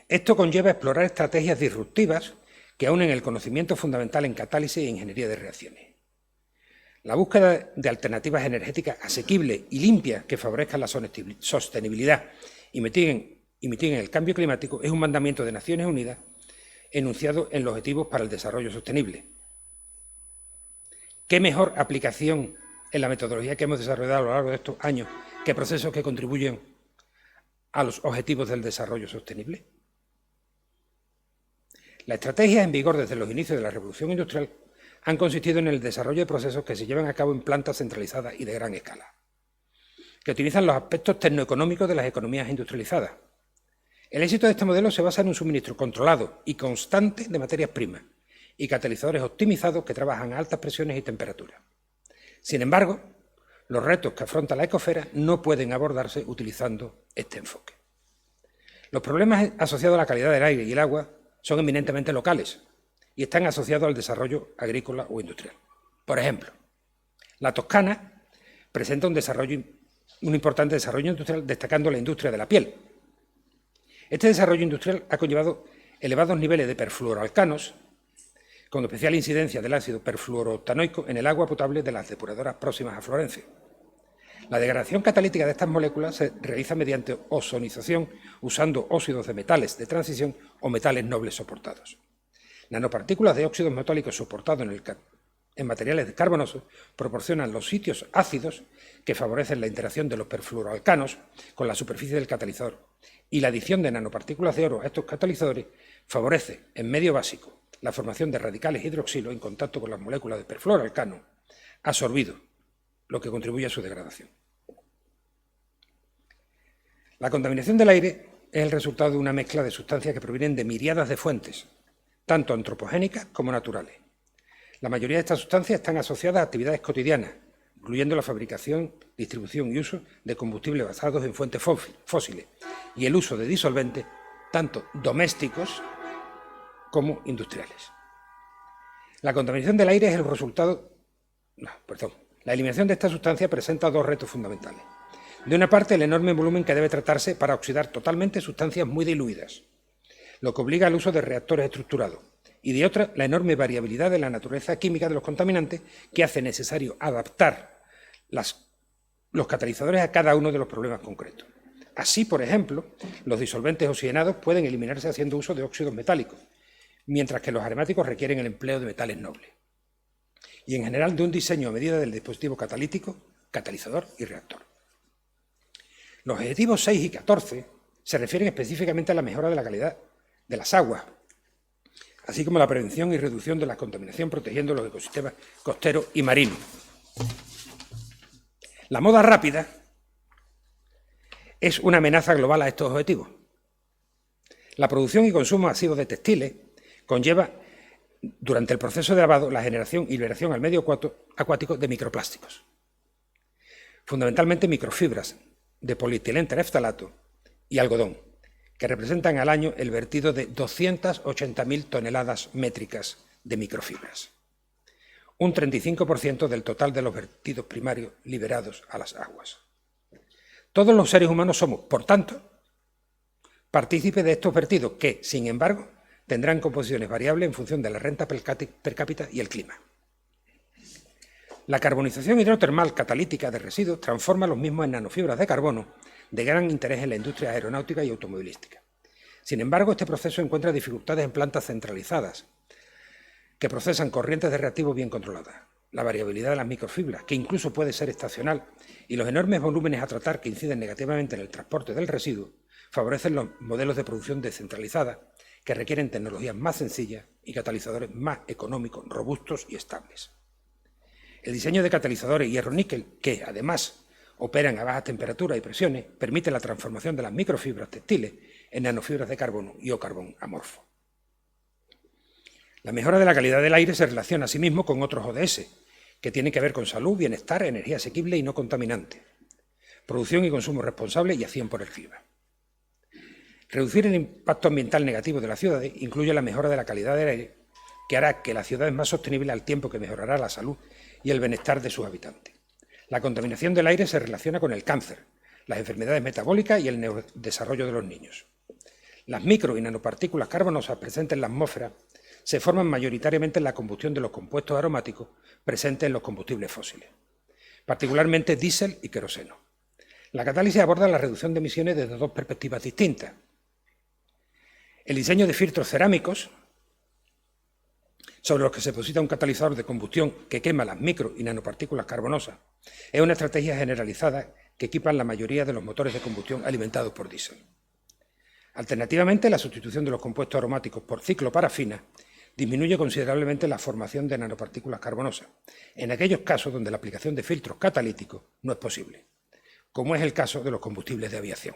[SPEAKER 4] Esto conlleva explorar estrategias disruptivas que aunen el conocimiento fundamental en catálisis e ingeniería de reacciones. La búsqueda de alternativas energéticas asequibles y limpias que favorezcan la sostenibilidad y mitiguen el cambio climático es un mandamiento de Naciones Unidas enunciado en los Objetivos para el Desarrollo Sostenible. ¿Qué mejor aplicación en la metodología que hemos desarrollado a lo largo de estos años que procesos que contribuyen a los objetivos del desarrollo sostenible? Las estrategias en vigor desde los inicios de la Revolución Industrial han consistido en el desarrollo de procesos que se llevan a cabo en plantas centralizadas y de gran escala, que utilizan los aspectos tecnoeconómicos de las economías industrializadas. El éxito de este modelo se basa en un suministro controlado y constante de materias primas y catalizadores optimizados que trabajan a altas presiones y temperaturas. Sin embargo, los retos que afronta la ecosfera no pueden abordarse utilizando este enfoque. Los problemas asociados a la calidad del aire y el agua son eminentemente locales y están asociados al desarrollo agrícola o industrial. Por ejemplo, la Toscana presenta un importante desarrollo industrial, destacando la industria de la piel. Este desarrollo industrial ha conllevado elevados niveles de perfluoroalcanos, con especial incidencia del ácido perfluorooctanoico en el agua potable de las depuradoras próximas a Florencia. La degradación catalítica de estas moléculas se realiza mediante ozonización usando óxidos de metales de transición o metales nobles soportados. Nanopartículas de óxidos metálicos soportados en materiales carbonosos proporcionan los sitios ácidos que favorecen la interacción de los perfluoroalcanos con la superficie del catalizador, y la adición de nanopartículas de oro a estos catalizadores favorece, en medio básico, la formación de radicales hidroxilo en contacto con las moléculas de perfluoroalcano absorbido, lo que contribuye a su degradación. La contaminación del aire es el resultado de una mezcla de sustancias que provienen de miriadas de fuentes, tanto antropogénicas como naturales. La mayoría de estas sustancias están asociadas a actividades cotidianas, incluyendo la fabricación, distribución y uso de combustibles basados en fuentes fósiles y el uso de disolventes tanto domésticos como industriales. La contaminación del aire es el resultado... La eliminación de esta sustancia presenta dos retos fundamentales. De una parte, el enorme volumen que debe tratarse para oxidar totalmente sustancias muy diluidas, lo que obliga al uso de reactores estructurados, y de otra, la enorme variabilidad de la naturaleza química de los contaminantes que hace necesario adaptar los catalizadores a cada uno de los problemas concretos. Así, por ejemplo, los disolventes oxigenados pueden eliminarse haciendo uso de óxidos metálicos, mientras que los aromáticos requieren el empleo de metales nobles. Y en general de un diseño a medida del dispositivo catalítico, catalizador y reactor. Los objetivos 6 y 14 se refieren específicamente a la mejora de la calidad de las aguas, así como la prevención y reducción de la contaminación protegiendo los ecosistemas costeros y marinos. La moda rápida es una amenaza global a estos objetivos. La producción y consumo masivo de textiles conlleva, durante el proceso de lavado, la generación y liberación al medio acuático de microplásticos, fundamentalmente microfibras de polietilén-tereftalato y algodón, que representan al año el vertido de 280.000 toneladas métricas de microfibras, un 35% del total de los vertidos primarios liberados a las aguas. Todos los seres humanos somos, por tanto, partícipes de estos vertidos que, sin embargo, tendrán composiciones variables en función de la renta per cápita y el clima. La carbonización hidrotermal catalítica de residuos transforma los mismos en nanofibras de carbono de gran interés en la industria aeronáutica y automovilística. Sin embargo, este proceso encuentra dificultades en plantas centralizadas que procesan corrientes de reactivos bien controladas. La variabilidad de las microfibras, que incluso puede ser estacional, y los enormes volúmenes a tratar que inciden negativamente en el transporte del residuo, favorecen los modelos de producción descentralizada que requieren tecnologías más sencillas y catalizadores más económicos, robustos y estables. El diseño de catalizadores hierro-níquel, que además operan a bajas temperaturas y presiones, permite la transformación de las microfibras textiles en nanofibras de carbono y o carbón amorfo. La mejora de la calidad del aire se relaciona asimismo con otros ODS, que tienen que ver con salud, bienestar, energía asequible y no contaminante, producción y consumo responsable y acción por el clima. Reducir el impacto ambiental negativo de las ciudades incluye la mejora de la calidad del aire, que hará que la ciudad sea más sostenible al tiempo que mejorará la salud y el bienestar de sus habitantes. La contaminación del aire se relaciona con el cáncer, las enfermedades metabólicas y el neurodesarrollo de los niños. Las micro y nanopartículas carbonosas presentes en la atmósfera se forman mayoritariamente en la combustión de los compuestos aromáticos presentes en los combustibles fósiles, particularmente diésel y queroseno. La catálisis aborda la reducción de emisiones desde dos perspectivas distintas. El diseño de filtros cerámicos, sobre los que se deposita un catalizador de combustión que quema las micro y nanopartículas carbonosas, es una estrategia generalizada que equipan la mayoría de los motores de combustión alimentados por diésel. Alternativamente, la sustitución de los compuestos aromáticos por cicloparafina disminuye considerablemente la formación de nanopartículas carbonosas, en aquellos casos donde la aplicación de filtros catalíticos no es posible, como es el caso de los combustibles de aviación.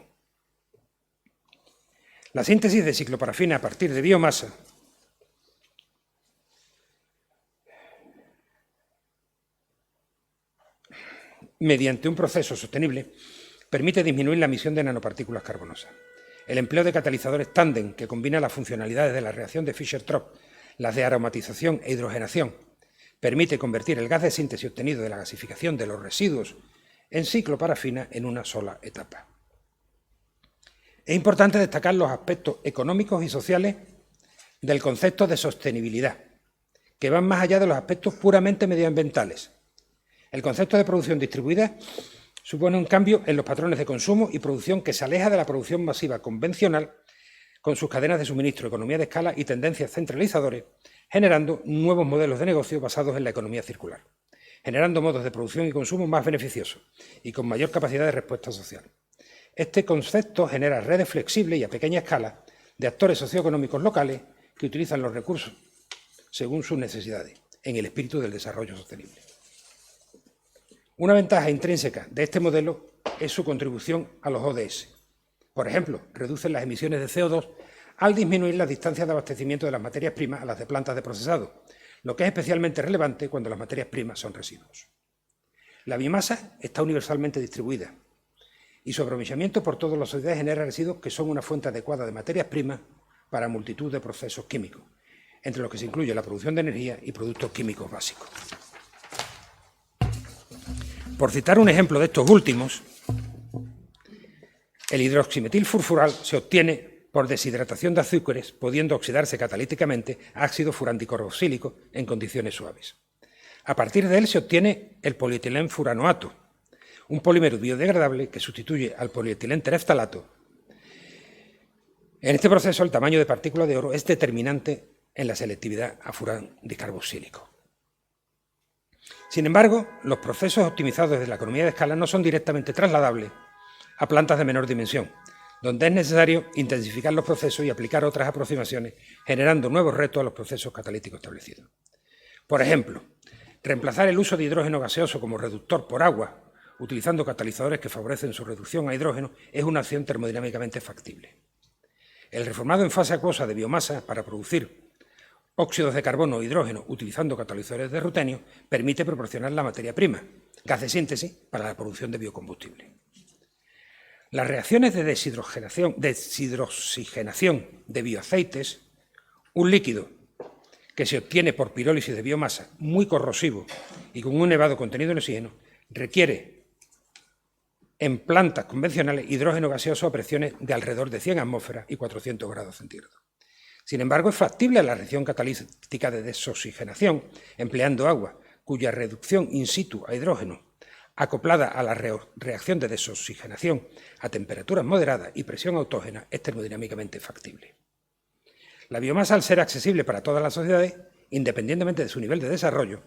[SPEAKER 4] La síntesis de cicloparafina a partir de biomasa mediante un proceso sostenible permite disminuir la emisión de nanopartículas carbonosas. El empleo de catalizadores tándem, que combina las funcionalidades de la reacción de Fischer-Tropsch, las de aromatización e hidrogenación, permite convertir el gas de síntesis obtenido de la gasificación de los residuos en cicloparafina en una sola etapa. Es importante destacar los aspectos económicos y sociales del concepto de sostenibilidad, que van más allá de los aspectos puramente medioambientales. El concepto de producción distribuida supone un cambio en los patrones de consumo y producción que se aleja de la producción masiva convencional con sus cadenas de suministro, economía de escala y tendencias centralizadoras, generando nuevos modelos de negocio basados en la economía circular, generando modos de producción y consumo más beneficiosos y con mayor capacidad de respuesta social. Este concepto genera redes flexibles y a pequeña escala de actores socioeconómicos locales que utilizan los recursos según sus necesidades, en el espíritu del desarrollo sostenible. Una ventaja intrínseca de este modelo es su contribución a los ODS. Por ejemplo, reducen las emisiones de CO2 al disminuir las distancias de abastecimiento de las materias primas a las de plantas de procesado, lo que es especialmente relevante cuando las materias primas son residuos. La biomasa está universalmente distribuida y su aprovechamiento por todas las sociedades genera residuos que son una fuente adecuada de materias primas para multitud de procesos químicos, entre los que se incluye la producción de energía y productos químicos básicos. Por citar un ejemplo de estos últimos, el hidroximetilfurfural se obtiene por deshidratación de azúcares, pudiendo oxidarse catalíticamente a ácido furandicarboxílico en condiciones suaves. A partir de él se obtiene el polietilenfuranoato, un polímero biodegradable que sustituye al polietilén-tereftalato. En este proceso, el tamaño de partículas de oro es determinante en la selectividad a furán dicarboxílico. Sin embargo, los procesos optimizados de la economía de escala no son directamente trasladables a plantas de menor dimensión, donde es necesario intensificar los procesos y aplicar otras aproximaciones, generando nuevos retos a los procesos catalíticos establecidos. Por ejemplo, reemplazar el uso de hidrógeno gaseoso como reductor por agua, utilizando catalizadores que favorecen su reducción a hidrógeno, es una acción termodinámicamente factible. El reformado en fase acuosa de biomasa para producir óxidos de carbono o hidrógeno utilizando catalizadores de rutenio permite proporcionar la materia prima, gas de síntesis, para la producción de biocombustible. Las reacciones de deshidroxigenación de bioaceites, un líquido que se obtiene por pirólisis de biomasa muy corrosivo y con un elevado contenido en oxígeno, requiere en plantas convencionales hidrógeno gaseoso a presiones de alrededor de 100 atmósferas y 400 grados centígrados. Sin embargo, es factible la reacción catalítica de desoxigenación empleando agua, cuya reducción in situ a hidrógeno, acoplada a la reacción de desoxigenación a temperaturas moderadas y presión autógena, es termodinámicamente factible. La biomasa, al ser accesible para todas las sociedades, independientemente de su nivel de desarrollo,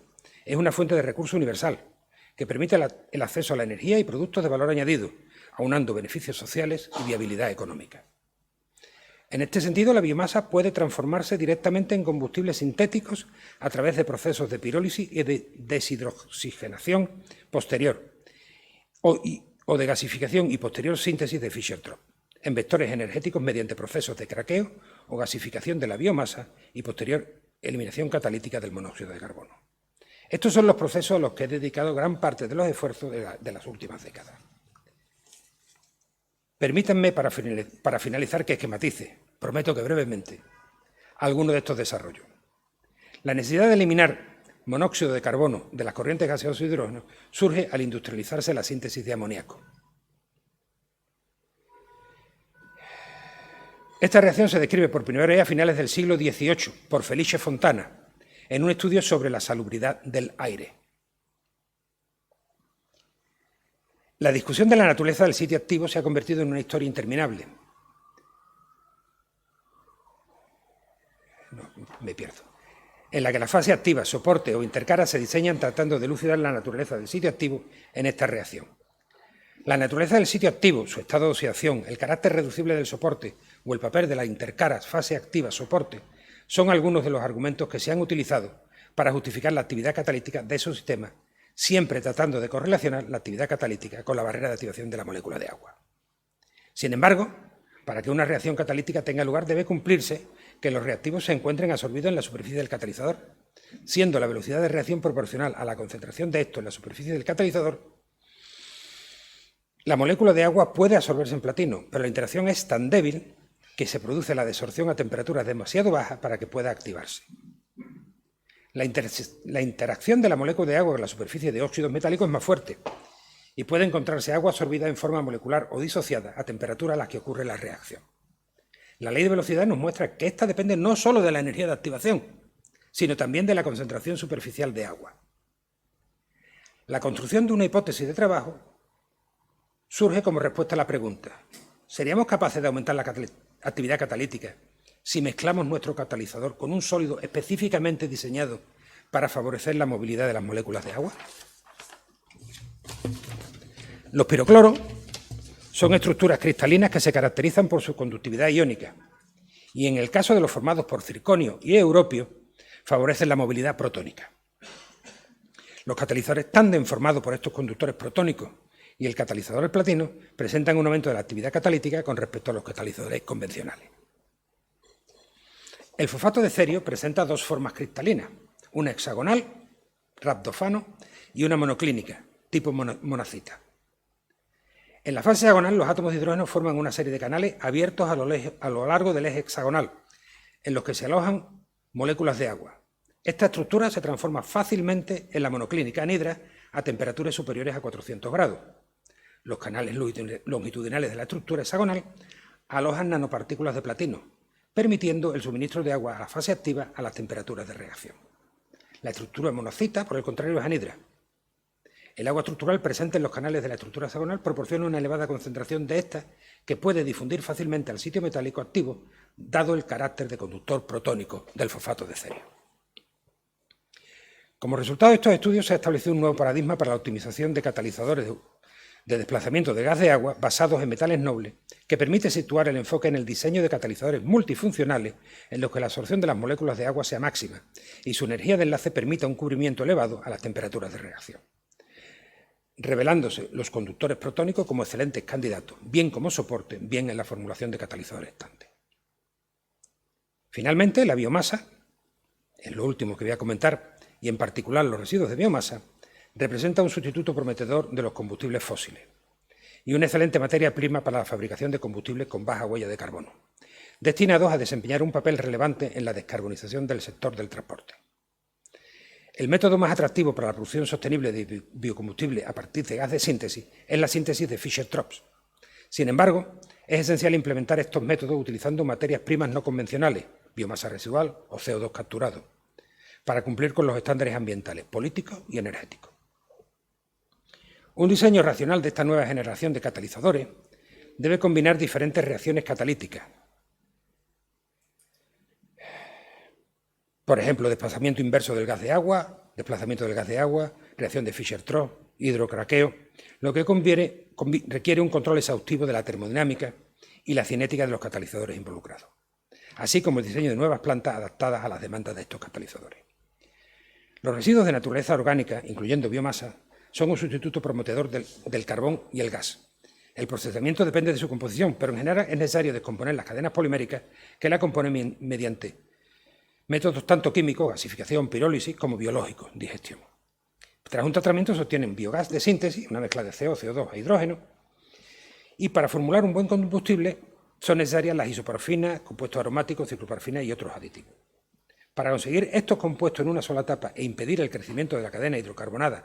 [SPEAKER 4] es una fuente de recurso universal que permite el acceso a la energía y productos de valor añadido, aunando beneficios sociales y viabilidad económica. En este sentido, la biomasa puede transformarse directamente en combustibles sintéticos a través de procesos de pirólisis y de deshidroxigenación posterior o de gasificación y posterior síntesis de Fischer-Tropsch, en vectores energéticos mediante procesos de craqueo o gasificación de la biomasa y posterior eliminación catalítica del monóxido de carbono. Estos son los procesos a los que he dedicado gran parte de los esfuerzos de las últimas décadas. Permítanme, para finalizar, que esquematice, prometo que brevemente, algunos de estos desarrollos. La necesidad de eliminar monóxido de carbono de las corrientes gaseosas de hidrógeno surge al industrializarse la síntesis de amoníaco. Esta reacción se describe por primera vez a finales del siglo XVIII por Felice Fontana, en un estudio sobre la salubridad del aire. La discusión de la naturaleza del sitio activo se ha convertido en una historia interminable. En la que la fase activa, soporte o intercara se diseñan tratando de elucidar la naturaleza del sitio activo en esta reacción. La naturaleza del sitio activo, su estado de oxidación, el carácter reducible del soporte o el papel de la intercara fase activa soporte son algunos de los argumentos que se han utilizado para justificar la actividad catalítica de esos sistemas, siempre tratando de correlacionar la actividad catalítica con la barrera de activación de la molécula de agua. Sin embargo, para que una reacción catalítica tenga lugar debe cumplirse que los reactivos se encuentren absorbidos en la superficie del catalizador, siendo la velocidad de reacción proporcional a la concentración de esto en la superficie del catalizador. La molécula de agua puede absorberse en platino, pero la interacción es tan débil que se produce la desorción a temperaturas demasiado bajas para que pueda activarse. La interacción de la molécula de agua con la superficie de óxidos metálicos es más fuerte y puede encontrarse agua absorbida en forma molecular o disociada a temperaturas a las que ocurre la reacción. La ley de velocidad nos muestra que esta depende no solo de la energía de activación, sino también de la concentración superficial de agua. La construcción de una hipótesis de trabajo surge como respuesta a la pregunta: ¿seríamos capaces de aumentar la actividad catalítica si mezclamos nuestro catalizador con un sólido específicamente diseñado para favorecer la movilidad de las moléculas de agua? Los pirocloros son estructuras cristalinas que se caracterizan por su conductividad iónica y, en el caso de los formados por circonio y europio, favorecen la movilidad protónica. Los catalizadores tándem formados por estos conductores protónicos y el catalizador del platino presentan un aumento de la actividad catalítica con respecto a los catalizadores convencionales. El fosfato de cerio presenta dos formas cristalinas, una hexagonal, rhabdófano, y una monoclínica, tipo monacita. En la fase hexagonal, los átomos de hidrógeno forman una serie de canales abiertos a lo largo del eje hexagonal, en los que se alojan moléculas de agua. Esta estructura se transforma fácilmente en la monoclínica anhidra a temperaturas superiores a 400 grados. Los canales longitudinales de la estructura hexagonal alojan nanopartículas de platino, permitiendo el suministro de agua a la fase activa a las temperaturas de reacción. La estructura monocita, por el contrario, es anhidra. El agua estructural presente en los canales de la estructura hexagonal proporciona una elevada concentración de estas que puede difundir fácilmente al sitio metálico activo, dado el carácter de conductor protónico del fosfato de cerio. Como resultado de estos estudios se ha establecido un nuevo paradigma para la optimización de catalizadores de desplazamiento de gas de agua basados en metales nobles, que permite situar el enfoque en el diseño de catalizadores multifuncionales en los que la absorción de las moléculas de agua sea máxima y su energía de enlace permita un cubrimiento elevado a las temperaturas de reacción, revelándose los conductores protónicos como excelentes candidatos, bien como soporte, bien en la formulación de catalizadores estantes. Finalmente, la biomasa, es lo último que voy a comentar, y en particular los residuos de biomasa, representa un sustituto prometedor de los combustibles fósiles y una excelente materia prima para la fabricación de combustibles con baja huella de carbono, destinados a desempeñar un papel relevante en la descarbonización del sector del transporte. El método más atractivo para la producción sostenible de biocombustible a partir de gas de síntesis es la síntesis de Fischer-Tropsch. Sin embargo, es esencial implementar estos métodos utilizando materias primas no convencionales, biomasa residual o CO2 capturado, para cumplir con los estándares ambientales, políticos y energéticos. Un diseño racional de esta nueva generación de catalizadores debe combinar diferentes reacciones catalíticas. Por ejemplo, desplazamiento inverso del gas de agua, reacción de Fischer-Tropsch, hidrocraqueo, lo que requiere un control exhaustivo de la termodinámica y la cinética de los catalizadores involucrados, así como el diseño de nuevas plantas adaptadas a las demandas de estos catalizadores. Los residuos de naturaleza orgánica, incluyendo biomasa, son un sustituto prometedor del carbón y el gas. El procesamiento depende de su composición, pero en general es necesario descomponer las cadenas poliméricas que la componen mediante métodos tanto químicos, gasificación, pirólisis, como biológicos, digestión. Tras un tratamiento se obtienen biogás de síntesis, una mezcla de CO, CO2 e hidrógeno, y para formular un buen combustible son necesarias las isoparfinas, compuestos aromáticos, cicloparfinas y otros aditivos. Para conseguir estos compuestos en una sola etapa e impedir el crecimiento de la cadena hidrocarbonada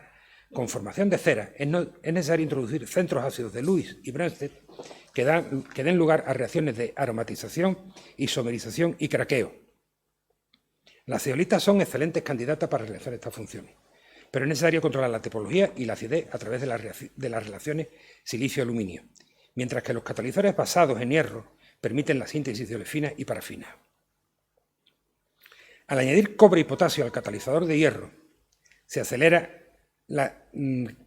[SPEAKER 4] con formación de cera, es necesario introducir centros ácidos de Lewis y Brønsted que den lugar a reacciones de aromatización, isomerización y craqueo. Las zeolitas son excelentes candidatas para realizar estas funciones, pero es necesario controlar la topología y la acidez a través de las relaciones silicio-aluminio, mientras que los catalizadores basados en hierro permiten la síntesis de olefina y parafina. Al añadir cobre y potasio al catalizador de hierro, se acelera la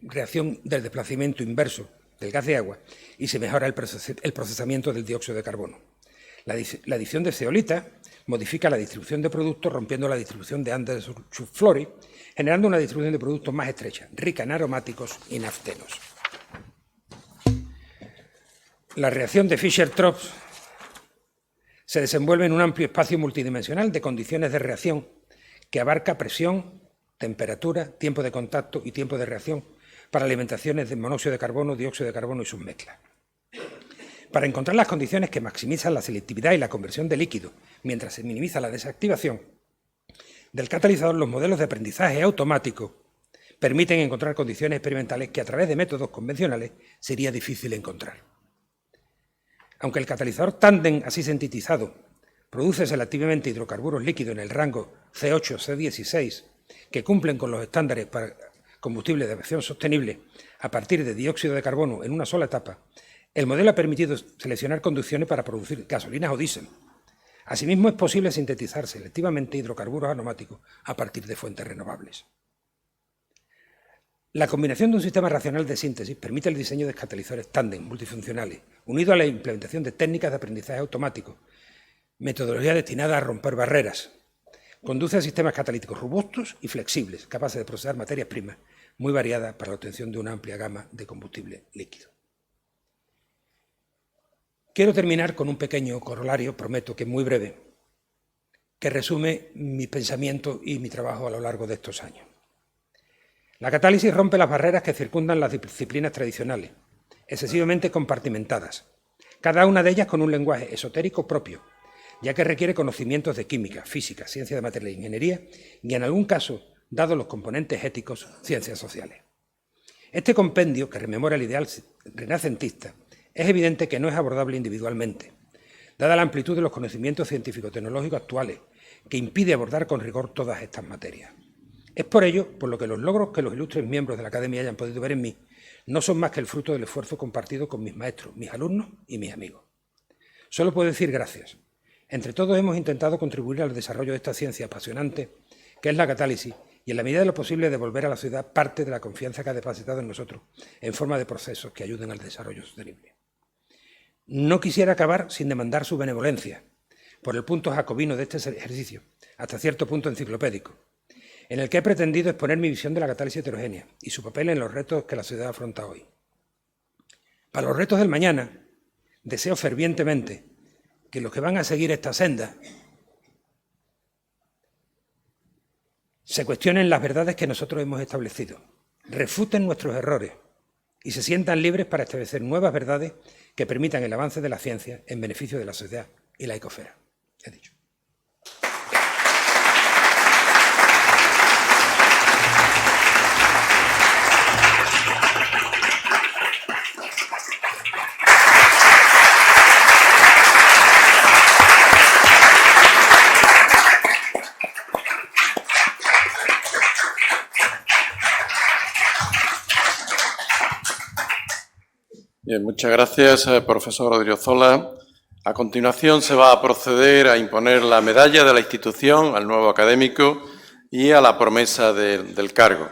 [SPEAKER 4] reacción del desplazamiento inverso del gas de agua y se mejora el procesamiento del dióxido de carbono. La adición de zeolita modifica la distribución de productos rompiendo la distribución de Anders-Schuflori, generando una distribución de productos más estrecha, rica en aromáticos y naftenos. La reacción de Fischer-Tropsch se desenvuelve en un amplio espacio multidimensional de condiciones de reacción que abarca presión, temperatura, tiempo de contacto y tiempo de reacción para alimentaciones de monóxido de carbono, dióxido de carbono y sus mezclas. Para encontrar las condiciones que maximizan la selectividad y la conversión de líquido, mientras se minimiza la desactivación del catalizador, los modelos de aprendizaje automático permiten encontrar condiciones experimentales que a través de métodos convencionales sería difícil encontrar. Aunque el catalizador tándem así sintetizado produce selectivamente hidrocarburos líquidos en el rango C8-C16 que cumplen con los estándares para combustible de aviación sostenible a partir de dióxido de carbono en una sola etapa, el modelo ha permitido seleccionar conducciones para producir gasolinas o diésel. Asimismo, es posible sintetizar selectivamente hidrocarburos aromáticos a partir de fuentes renovables. La combinación de un sistema racional de síntesis permite el diseño de catalizadores tándem multifuncionales, unido a la implementación de técnicas de aprendizaje automático, metodología destinada a romper barreras. Conduce a sistemas catalíticos robustos y flexibles, capaces de procesar materias primas muy variadas para la obtención de una amplia gama de combustible líquido. Quiero terminar con un pequeño corolario, prometo que muy breve, que resume mi pensamiento y mi trabajo a lo largo de estos años. La catálisis rompe las barreras que circundan las disciplinas tradicionales, excesivamente compartimentadas, cada una de ellas con un lenguaje esotérico propio, ya que requiere conocimientos de química, física, ciencia de materia e ingeniería y, en algún caso, dados los componentes éticos, ciencias sociales. Este compendio, que rememora el ideal renacentista, es evidente que no es abordable individualmente, dada la amplitud de los conocimientos científico-tecnológicos actuales, que impide abordar con rigor todas estas materias. Es por ello por lo que los logros que los ilustres miembros de la Academia hayan podido ver en mí no son más que el fruto del esfuerzo compartido con mis maestros, mis alumnos y mis amigos. Solo puedo decir gracias. Entre todos hemos intentado contribuir al desarrollo de esta ciencia apasionante, que es la catálisis, y en la medida de lo posible devolver a la sociedad parte de la confianza que ha depositado en nosotros, en forma de procesos que ayuden al desarrollo sostenible. No quisiera acabar sin demandar su benevolencia por el punto jacobino de este ejercicio, hasta cierto punto enciclopédico, en el que he pretendido exponer mi visión de la catálisis heterogénea y su papel en los retos que la sociedad afronta hoy. Para los retos del mañana, deseo fervientemente que los que van a seguir esta senda se cuestionen las verdades que nosotros hemos establecido, refuten nuestros errores y se sientan libres para establecer nuevas verdades que permitan el avance de la ciencia en beneficio de la sociedad y la ecosfera. He dicho.
[SPEAKER 2] Bien, muchas gracias, profesor Odriozola. A continuación se va a proceder a imponer la medalla de la institución al nuevo académico y a la promesa del cargo.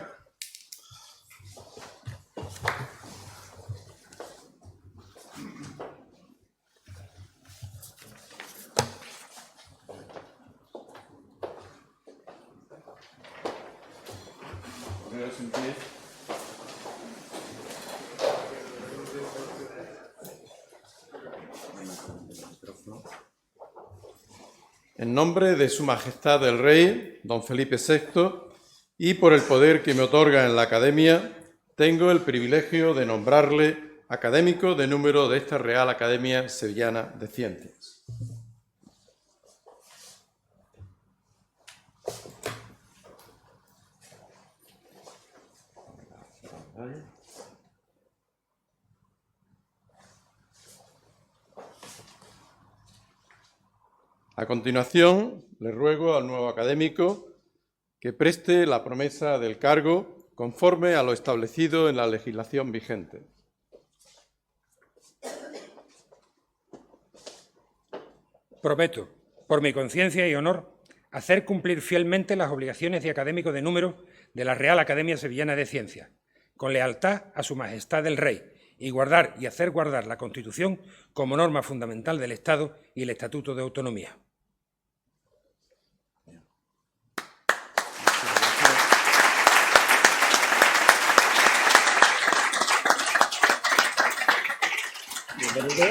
[SPEAKER 2] En nombre de Su Majestad el Rey, don Felipe VI, y por el poder que me otorga en la Academia, tengo el privilegio de nombrarle académico de número de esta Real Academia Sevillana de Ciencias. A continuación, le ruego al nuevo académico que preste la promesa del cargo conforme a lo establecido en la legislación vigente.
[SPEAKER 4] Prometo, por mi conciencia y honor, hacer cumplir fielmente las obligaciones de académico de número de la Real Academia Sevillana de Ciencias, con lealtad a Su Majestad el Rey, y guardar y hacer guardar la Constitución como norma fundamental del Estado y el Estatuto de Autonomía. Bienvenido.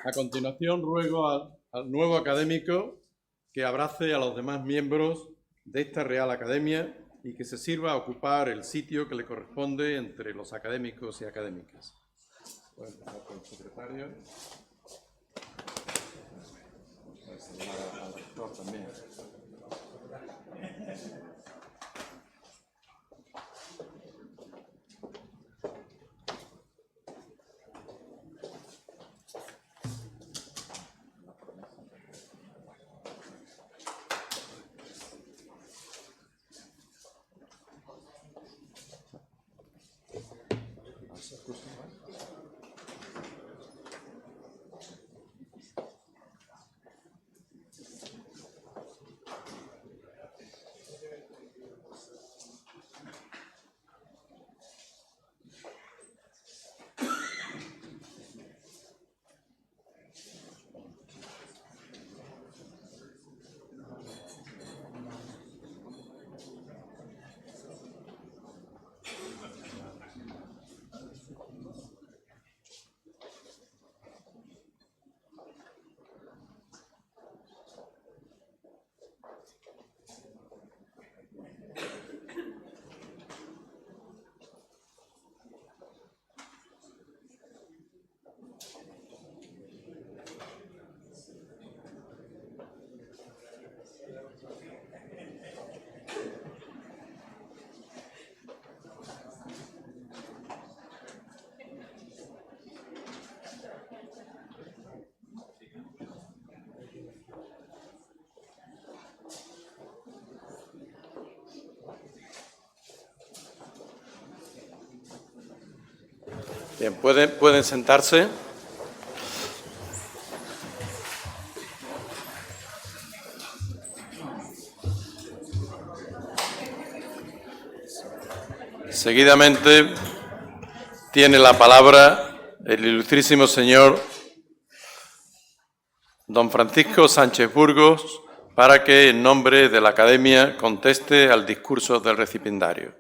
[SPEAKER 2] A continuación, ruego al nuevo académico que abrace a los demás miembros de esta Real Academia y que se sirva a ocupar el sitio que le corresponde entre los académicos y académicas. Voy a empezar con el secretario. Voy a saludar al rector también. Bien, pueden sentarse. Seguidamente tiene la palabra el ilustrísimo señor don Francisco Sánchez Burgos para que, en nombre de la Academia, conteste al discurso del recipiendario.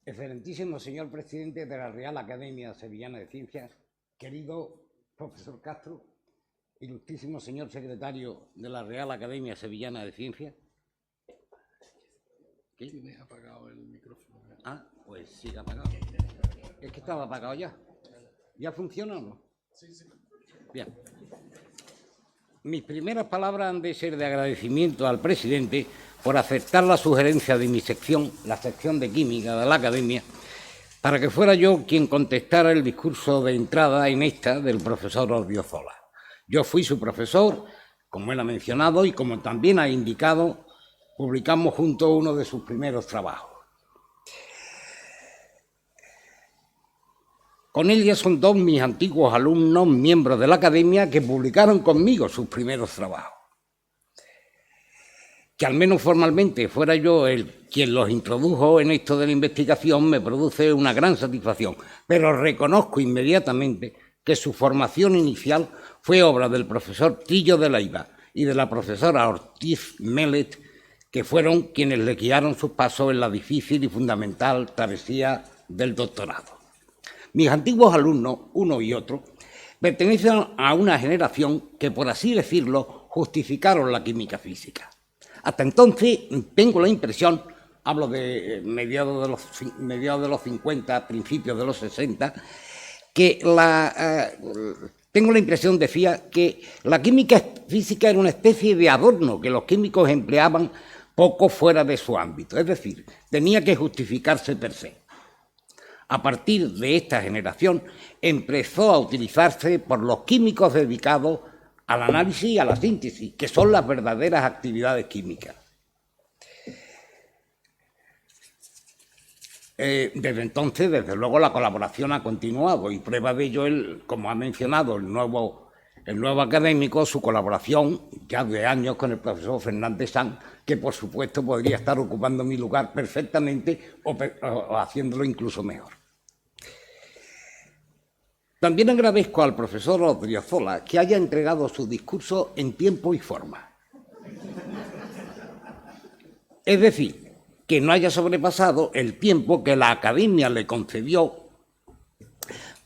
[SPEAKER 5] Excelentísimo señor presidente de la Real Academia Sevillana de Ciencias, querido profesor Castro, ilustrísimo señor secretario de la Real Academia Sevillana de Ciencias. ¿Qué?
[SPEAKER 3] Tienes apagado el micrófono.
[SPEAKER 5] Ah, pues sigue apagado. Es que estaba apagado ya. ¿Ya funciona o no?
[SPEAKER 3] Sí, sí.
[SPEAKER 5] Bien. Mis primeras palabras han de ser de agradecimiento al presidente por aceptar la sugerencia de mi sección, la sección de Química de la Academia, para que fuera yo quien contestara el discurso de entrada en esta del profesor Odriozola. Yo fui su profesor, como él ha mencionado, y como también ha indicado, publicamos juntos uno de sus primeros trabajos. Con él ya son dos mis antiguos alumnos, miembros de la Academia, que publicaron conmigo sus primeros trabajos. Que al menos formalmente fuera yo quien los introdujo en esto de la investigación me produce una gran satisfacción, pero reconozco inmediatamente que su formación inicial fue obra del profesor Trillo de Leiva y de la profesora Ortiz Melet, que fueron quienes le guiaron sus pasos en la difícil y fundamental travesía del doctorado. Mis antiguos alumnos, uno y otro, pertenecen a una generación que, por así decirlo, justificaron la química física. Hasta entonces tengo la impresión, hablo de mediados de los 50, principios de los 60, que tengo la impresión, decía, que la química física era una especie de adorno que los químicos empleaban poco fuera de su ámbito, es decir, tenía que justificarse per se. A partir de esta generación empezó a utilizarse por los químicos dedicados al análisis y a la síntesis, que son las verdaderas actividades químicas. Desde entonces, desde luego, la colaboración ha continuado y prueba de ello, como ha mencionado el nuevo académico, su colaboración ya de años con el profesor Fernández Sanz, que por supuesto podría estar ocupando mi lugar perfectamente o haciéndolo incluso mejor. También agradezco al profesor Odriozola que haya entregado su discurso en tiempo y forma. Es decir, que no haya sobrepasado el tiempo que la Academia le concedió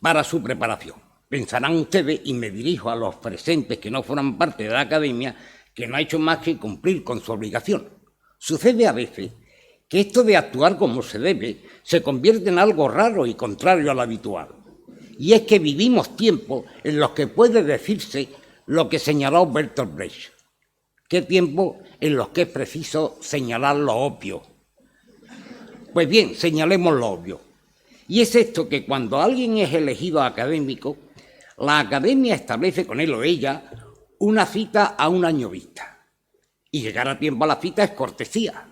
[SPEAKER 5] para su preparación. Pensarán ustedes, y me dirijo a los presentes que no forman parte de la Academia, que no ha hecho más que cumplir con su obligación. Sucede a veces que esto de actuar como se debe se convierte en algo raro y contrario a lo habitual. Y es que vivimos tiempos en los que puede decirse lo que señaló Bertolt Brecht. ¿Qué tiempo en los que es preciso señalar lo obvio? Pues bien, señalemos lo obvio. Y es esto que cuando alguien es elegido académico, la Academia establece con él o ella una cita a un año vista. Y llegar a tiempo a la cita es cortesía.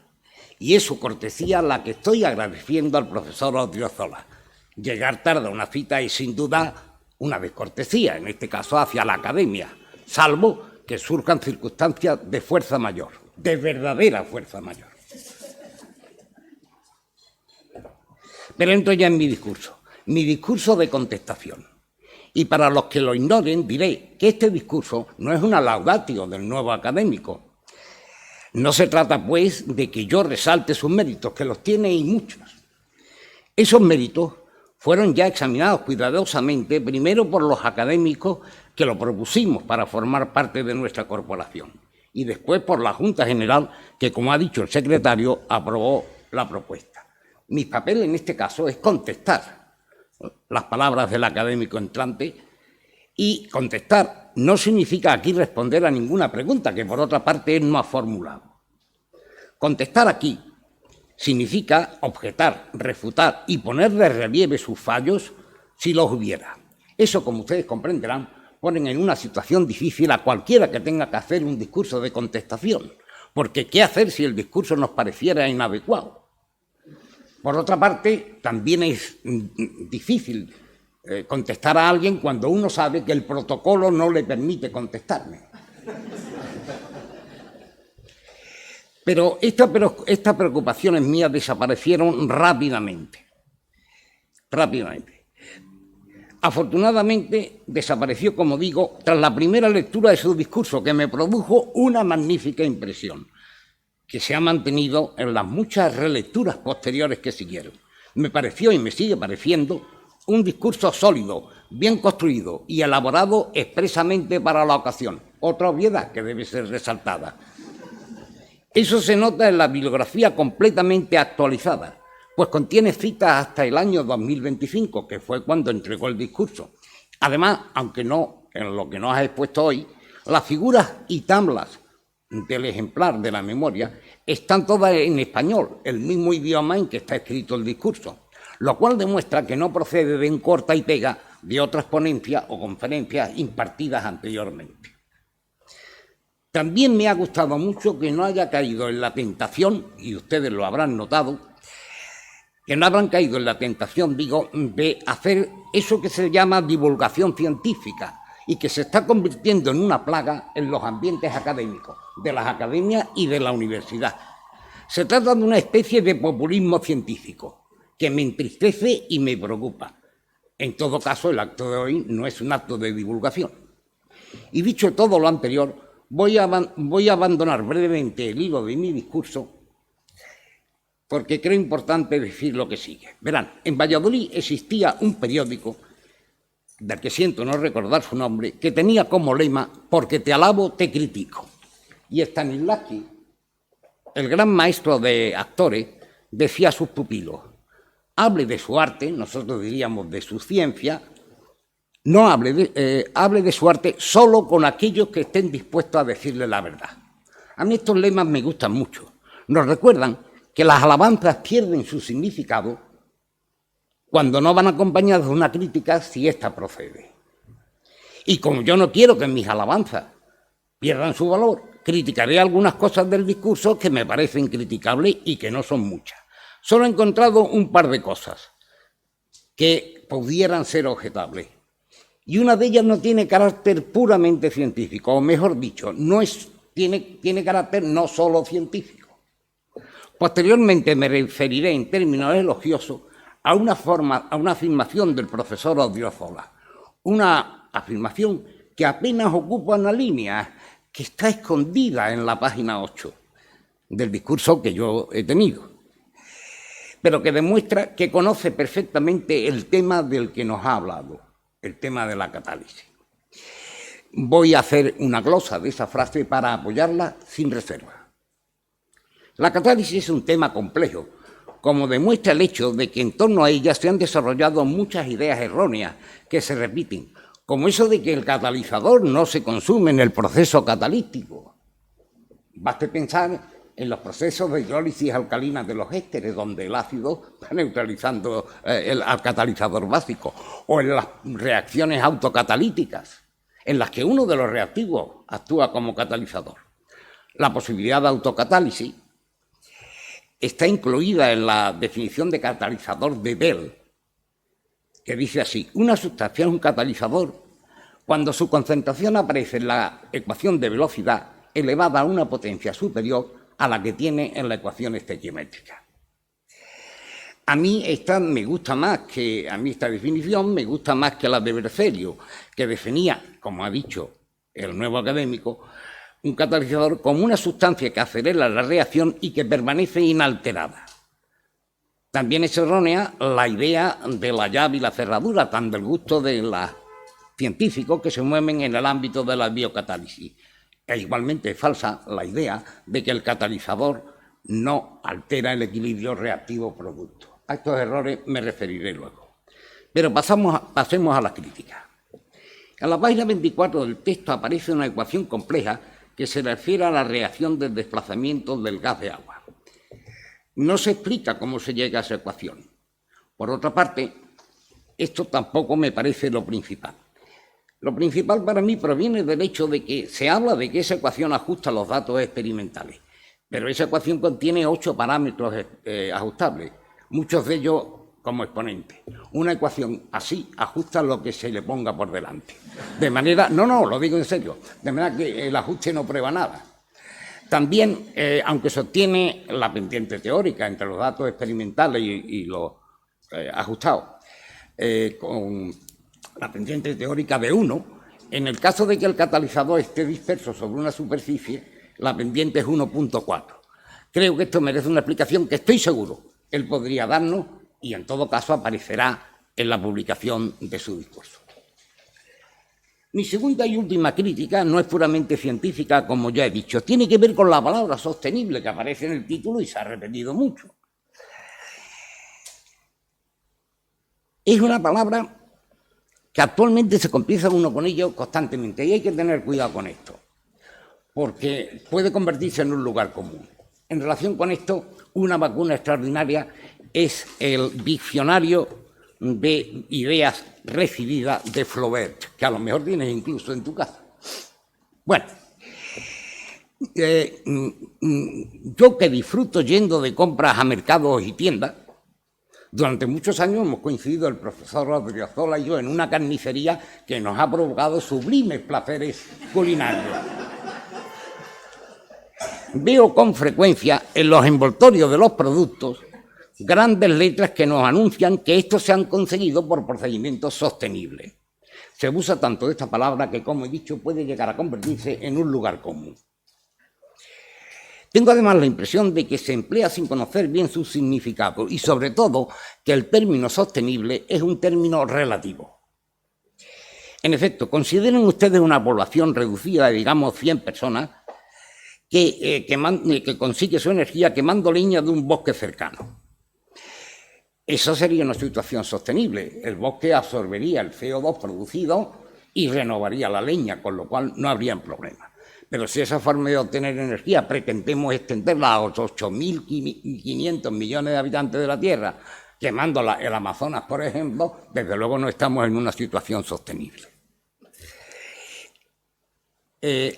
[SPEAKER 5] Y es su cortesía la que estoy agradeciendo al profesor Odriozola. Llegar tarde a una cita es sin duda una descortesía, en este caso hacia la Academia, salvo que surjan circunstancias de fuerza mayor, de verdadera fuerza mayor. Pero entro ya en mi discurso de contestación. Y para los que lo ignoren diré que este discurso no es una laudatio del nuevo académico. No se trata, pues, de que yo resalte sus méritos, que los tiene y muchos. Esos méritos fueron ya examinados cuidadosamente, primero por los académicos que lo propusimos para formar parte de nuestra corporación, y después por la Junta General, que, como ha dicho el secretario, aprobó la propuesta. Mi papel en este caso es contestar las palabras del académico entrante, y contestar no significa aquí responder a ninguna pregunta que, por otra parte, él no ha formulado. Contestar aquí significa objetar, refutar y poner de relieve sus fallos si los hubiera. Eso, como ustedes comprenderán, ponen en una situación difícil a cualquiera que tenga que hacer un discurso de contestación, porque ¿qué hacer si el discurso nos pareciera inadecuado? Por otra parte, también es difícil contestar a alguien cuando uno sabe que el protocolo no le permite contestarme. Pero estas preocupaciones mías desaparecieron rápidamente. Afortunadamente, desapareció, como digo, tras la primera lectura de su discurso, que me produjo una magnífica impresión, que se ha mantenido en las muchas relecturas posteriores que siguieron. Me pareció y me sigue pareciendo un discurso sólido, bien construido y elaborado expresamente para la ocasión. Otra obviedad que debe ser resaltada. Eso se nota en la bibliografía completamente actualizada, pues contiene citas hasta el año 2025, que fue cuando entregó el discurso. Además, aunque no en lo que nos has expuesto hoy, las figuras y tablas del ejemplar de la memoria están todas en español, el mismo idioma en que está escrito el discurso, lo cual demuestra que no procede de un corta y pega de otras ponencias o conferencias impartidas anteriormente. También me ha gustado mucho que no haya caído en la tentación, y ustedes lo habrán notado, que no habrán caído en la tentación, digo, de hacer eso que se llama divulgación científica y que se está convirtiendo en una plaga en los ambientes académicos, de las academias y de la universidad. Se trata de una especie de populismo científico que me entristece y me preocupa. En todo caso, el acto de hoy no es un acto de divulgación. Y dicho todo lo anterior, voy a abandonar brevemente el hilo de mi discurso porque creo importante decir lo que sigue. Verán, en Valladolid existía un periódico, del que siento no recordar su nombre, que tenía como lema: porque te alabo, te critico. Y Stanislavski, el gran maestro de actores, decía a sus pupilos: hable de su arte, nosotros diríamos de su ciencia, no hable de su arte solo con aquellos que estén dispuestos a decirle la verdad. A mí estos lemas me gustan mucho. Nos recuerdan que las alabanzas pierden su significado cuando no van acompañadas de una crítica si ésta procede. Y como yo no quiero que mis alabanzas pierdan su valor, criticaré algunas cosas del discurso que me parecen criticables y que no son muchas. Solo he encontrado un par de cosas que pudieran ser objetables. Y una de ellas no tiene carácter puramente científico, o mejor dicho, tiene carácter no solo científico. Posteriormente me referiré en términos elogiosos a una afirmación del profesor Odriozola, una afirmación que apenas ocupa una línea, que está escondida en la página 8 del discurso que yo he tenido, pero que demuestra que conoce perfectamente el tema del que nos ha hablado, el tema de la catálisis. Voy a hacer una glosa de esa frase para apoyarla sin reserva. La catálisis es un tema complejo, como demuestra el hecho de que en torno a ella se han desarrollado muchas ideas erróneas que se repiten, como eso de que el catalizador no se consume en el proceso catalítico. Baste pensar en los procesos de hidrólisis alcalina de los ésteres, donde el ácido está neutralizando al catalizador básico, o en las reacciones autocatalíticas, en las que uno de los reactivos actúa como catalizador. La posibilidad de autocatálisis está incluida en la definición de catalizador de Bell, que dice así: una sustancia es un catalizador cuando su concentración aparece en la ecuación de velocidad elevada a una potencia superior a la que tiene en la ecuación estequiométrica. A mí esta definición me gusta más que la de Bercelio, que definía, como ha dicho el nuevo académico, un catalizador como una sustancia que acelera la reacción y que permanece inalterada. También es errónea la idea de la llave y la cerradura, tan del gusto de los científicos que se mueven en el ámbito de la biocatálisis. E igualmente es falsa la idea de que el catalizador no altera el equilibrio reactivo-producto. A estos errores me referiré luego. Pero pasemos a la crítica. En la página 24 del texto aparece una ecuación compleja que se refiere a la reacción del desplazamiento del gas de agua. No se explica cómo se llega a esa ecuación. Por otra parte, esto tampoco me parece lo principal. Lo principal para mí proviene del hecho de que se habla de que esa ecuación ajusta los datos experimentales. Pero esa ecuación contiene 8 parámetros ajustables, muchos de ellos como exponentes. Una ecuación así ajusta lo que se le ponga por delante. De manera, no, lo digo en serio, de manera que el ajuste no prueba nada. También, aunque sostiene la pendiente teórica entre los datos experimentales y los ajustados, con la pendiente teórica de 1, en el caso de que el catalizador esté disperso sobre una superficie, la pendiente es 1.4. Creo que esto merece una explicación que estoy seguro él podría darnos y en todo caso aparecerá en la publicación de su discurso. Mi segunda y última crítica no es puramente científica, como ya he dicho, tiene que ver con la palabra sostenible que aparece en el título y se ha repetido mucho. Es una palabra que actualmente se confiesa uno con ello constantemente y hay que tener cuidado con esto, porque puede convertirse en un lugar común. En relación con esto, una vacuna extraordinaria es el diccionario de ideas recibidas de Flaubert, que a lo mejor tienes incluso en tu casa. Bueno, yo que disfruto yendo de compras a mercados y tiendas, durante muchos años hemos coincidido el profesor Odriozola y yo en una carnicería que nos ha provocado sublimes placeres culinarios. Veo con frecuencia en los envoltorios de los productos grandes letras que nos anuncian que estos se han conseguido por procedimientos sostenibles. Se usa tanto esta palabra que, como he dicho, puede llegar a convertirse en un lugar común. Tengo además la impresión de que se emplea sin conocer bien su significado y, sobre todo, que el término sostenible es un término relativo. En efecto, consideren ustedes una población reducida de, digamos, 100 personas que consigue su energía quemando leña de un bosque cercano. Eso sería una situación sostenible. El bosque absorbería el CO2 producido y renovaría la leña, con lo cual no habría problema. Pero si esa forma de obtener energía pretendemos extenderla a los 8.500 millones de habitantes de la Tierra, quemando el Amazonas, por ejemplo, desde luego no estamos en una situación sostenible.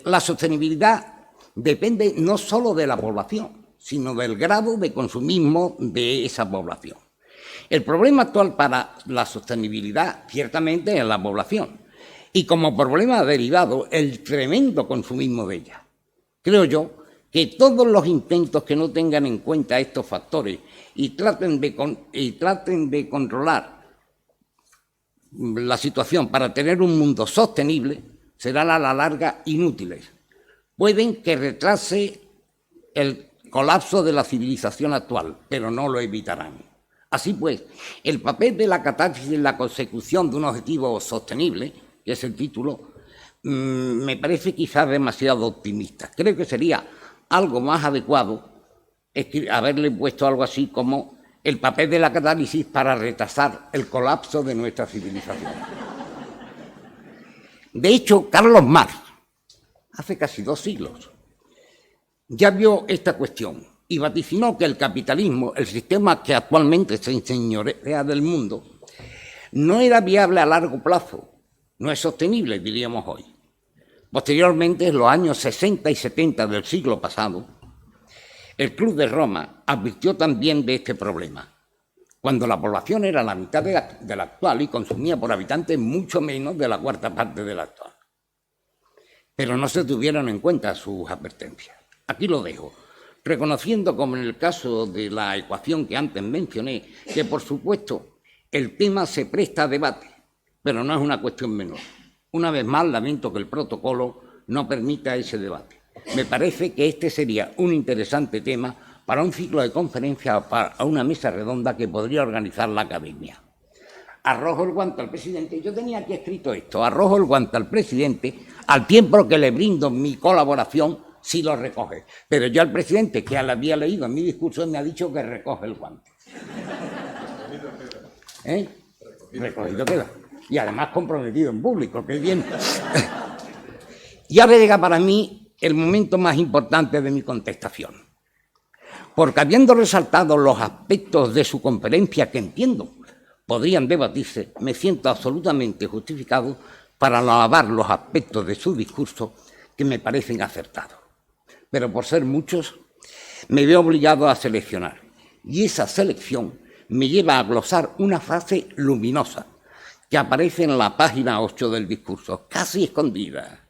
[SPEAKER 5] La sostenibilidad depende no solo de la población, sino del grado de consumismo de esa población. El problema actual para la sostenibilidad, ciertamente, es la población. Y como problema derivado, el tremendo consumismo de ella. Creo yo que todos los intentos que no tengan en cuenta estos factores y traten de controlar la situación para tener un mundo sostenible serán a la larga inútiles. Pueden que retrase el colapso de la civilización actual, pero no lo evitarán. Así pues, el papel de la catarsis en la consecución de un objetivo sostenible, que es el título, me parece quizás demasiado optimista. Creo que sería algo más adecuado haberle puesto algo así como el papel de la catálisis para retrasar el colapso de nuestra civilización. De hecho, Carlos Marx, hace casi 2 siglos, ya vio esta cuestión y vaticinó que el capitalismo, el sistema que actualmente se enseñorea del mundo, no era viable a largo plazo, no es sostenible, diríamos hoy. Posteriormente, en los años 60 y 70 del siglo pasado, el Club de Roma advirtió también de este problema, cuando la población era la mitad de la actual y consumía por habitante mucho menos de la 1/4 parte de la actual. Pero no se tuvieron en cuenta sus advertencias. Aquí lo dejo, reconociendo, como en el caso de la ecuación que antes mencioné, que por supuesto el tema se presta a debate, pero no es una cuestión menor. Una vez más, lamento que el protocolo no permita ese debate. Me parece que este sería un interesante tema para un ciclo de conferencias, para una mesa redonda que podría organizar la Academia. Arrojo el guante al presidente, yo tenía aquí escrito esto, arrojo el guante al presidente al tiempo que le brindo mi colaboración si lo recoge. Pero yo al presidente, que ya lo había leído en mi discurso, me ha dicho que recoge el guante. Recogido queda. Y además comprometido en público, que bien. Y ahora llega para mí el momento más importante de mi contestación. Porque habiendo resaltado los aspectos de su conferencia que entiendo podrían debatirse, me siento absolutamente justificado para alabar los aspectos de su discurso que me parecen acertados. Pero por ser muchos, me veo obligado a seleccionar. Y esa selección me lleva a glosar una frase luminosa que aparece en la página 8 del discurso, casi escondida.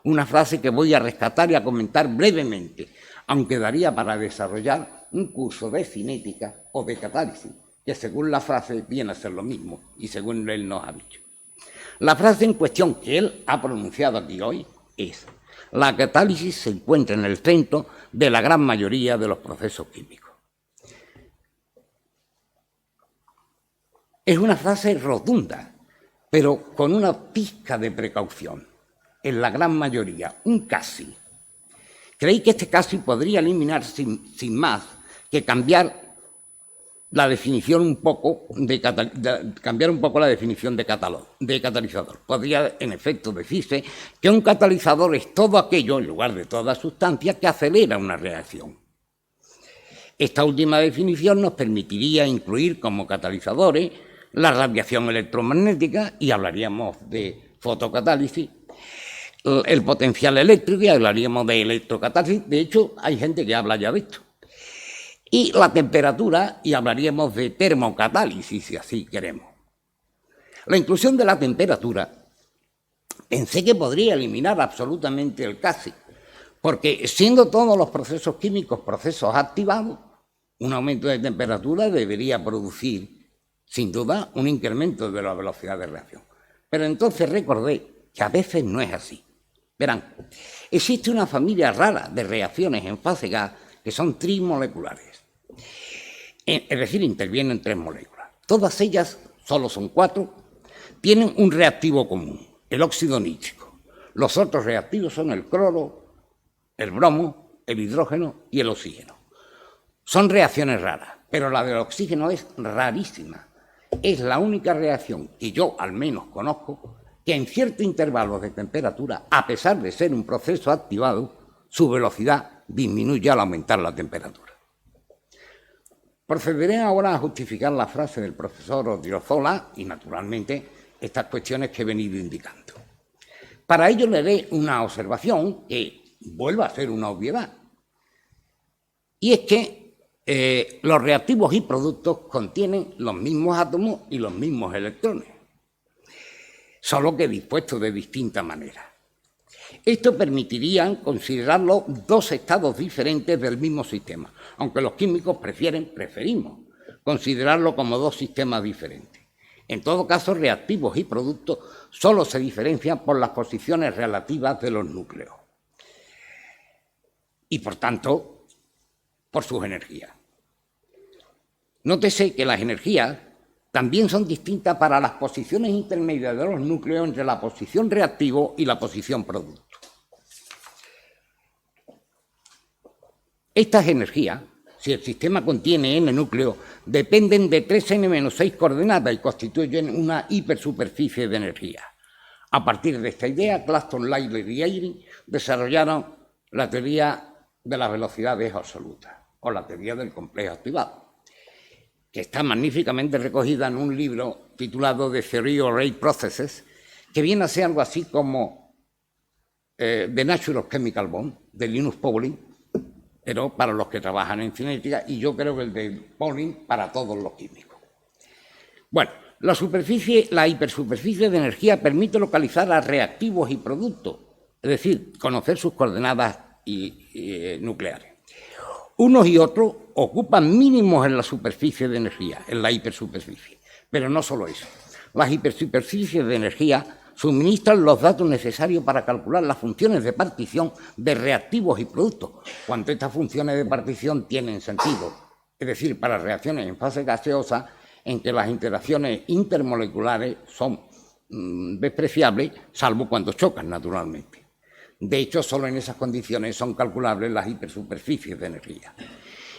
[SPEAKER 5] Una frase que voy a rescatar y a comentar brevemente, aunque daría para desarrollar un curso de cinética o de catálisis, que según la frase viene a ser lo mismo y según él nos ha dicho. La frase en cuestión que él ha pronunciado aquí hoy es: la catálisis se encuentra en el centro de la gran mayoría de los procesos químicos. Es una frase rotunda, pero con una pizca de precaución. En la gran mayoría, un casi. Creí que este casi podría eliminar sin más que cambiar la definición un poco cambiar un poco la definición de catalizador. Podría, en efecto, decirse que un catalizador es todo aquello, en lugar de toda sustancia, que acelera una reacción. Esta última definición nos permitiría incluir como catalizadores la radiación electromagnética, y hablaríamos de fotocatálisis, el potencial eléctrico, y hablaríamos de electrocatálisis. De hecho, hay gente que habla ya de esto. Y la temperatura, y hablaríamos de termocatálisis, si así queremos. La inclusión de la temperatura pensé que podría eliminar absolutamente el casi, porque siendo todos los procesos químicos procesos activados, un aumento de temperatura debería producir, sin duda, un incremento de la velocidad de reacción. Pero entonces recordé que a veces no es así. Verán, existe una familia rara de reacciones en fase gas que son trimoleculares. Es decir, intervienen 3 moléculas. Todas ellas, solo son 4, tienen un reactivo común, el óxido nítrico. Los otros reactivos son el cloro, el bromo, el hidrógeno y el oxígeno. Son reacciones raras, pero la del oxígeno es rarísima. Es la única reacción que yo al menos conozco que en ciertos intervalos de temperatura, a pesar de ser un proceso activado, su velocidad disminuye al aumentar la temperatura. Procederé ahora a justificar la frase del profesor Odriozola y, naturalmente, estas cuestiones que he venido indicando. Para ello le haré una observación que vuelve a ser una obviedad, y es que los reactivos y productos contienen los mismos átomos y los mismos electrones, solo que dispuestos de distinta manera. Esto permitiría considerarlo 2 estados diferentes del mismo sistema, aunque los químicos preferimos considerarlo como 2 sistemas diferentes. En todo caso, reactivos y productos solo se diferencian por las posiciones relativas de los núcleos y, por tanto, por sus energías. Nótese que las energías también son distintas para las posiciones intermedias de los núcleos entre la posición reactivo y la posición producto. Estas energías, si el sistema contiene n núcleos, dependen de 3n-6 coordenadas y constituyen una hipersuperficie de energía. A partir de esta idea, Claston, Lyell y Eyring desarrollaron la teoría de las velocidades absolutas, o la teoría del complejo activado, que está magníficamente recogida en un libro titulado The Theory of Rate Processes, que viene a ser algo así como The Nature of Chemical Bond, de Linus Pauling, pero para los que trabajan en cinética, y yo creo que el de Pauling para todos los químicos. Bueno, la hipersuperficie de energía permite localizar a reactivos y productos, es decir, conocer sus coordenadas nucleares. Unos y otros ocupan mínimos en la superficie de energía, en la hipersuperficie. Pero no solo eso. Las hipersuperficies de energía suministran los datos necesarios para calcular las funciones de partición de reactivos y productos, cuando estas funciones de partición tienen sentido. Es decir, para reacciones en fase gaseosa, en que las interacciones intermoleculares son despreciables, salvo cuando chocan, naturalmente. De hecho, solo en esas condiciones son calculables las hipersuperficies de energía.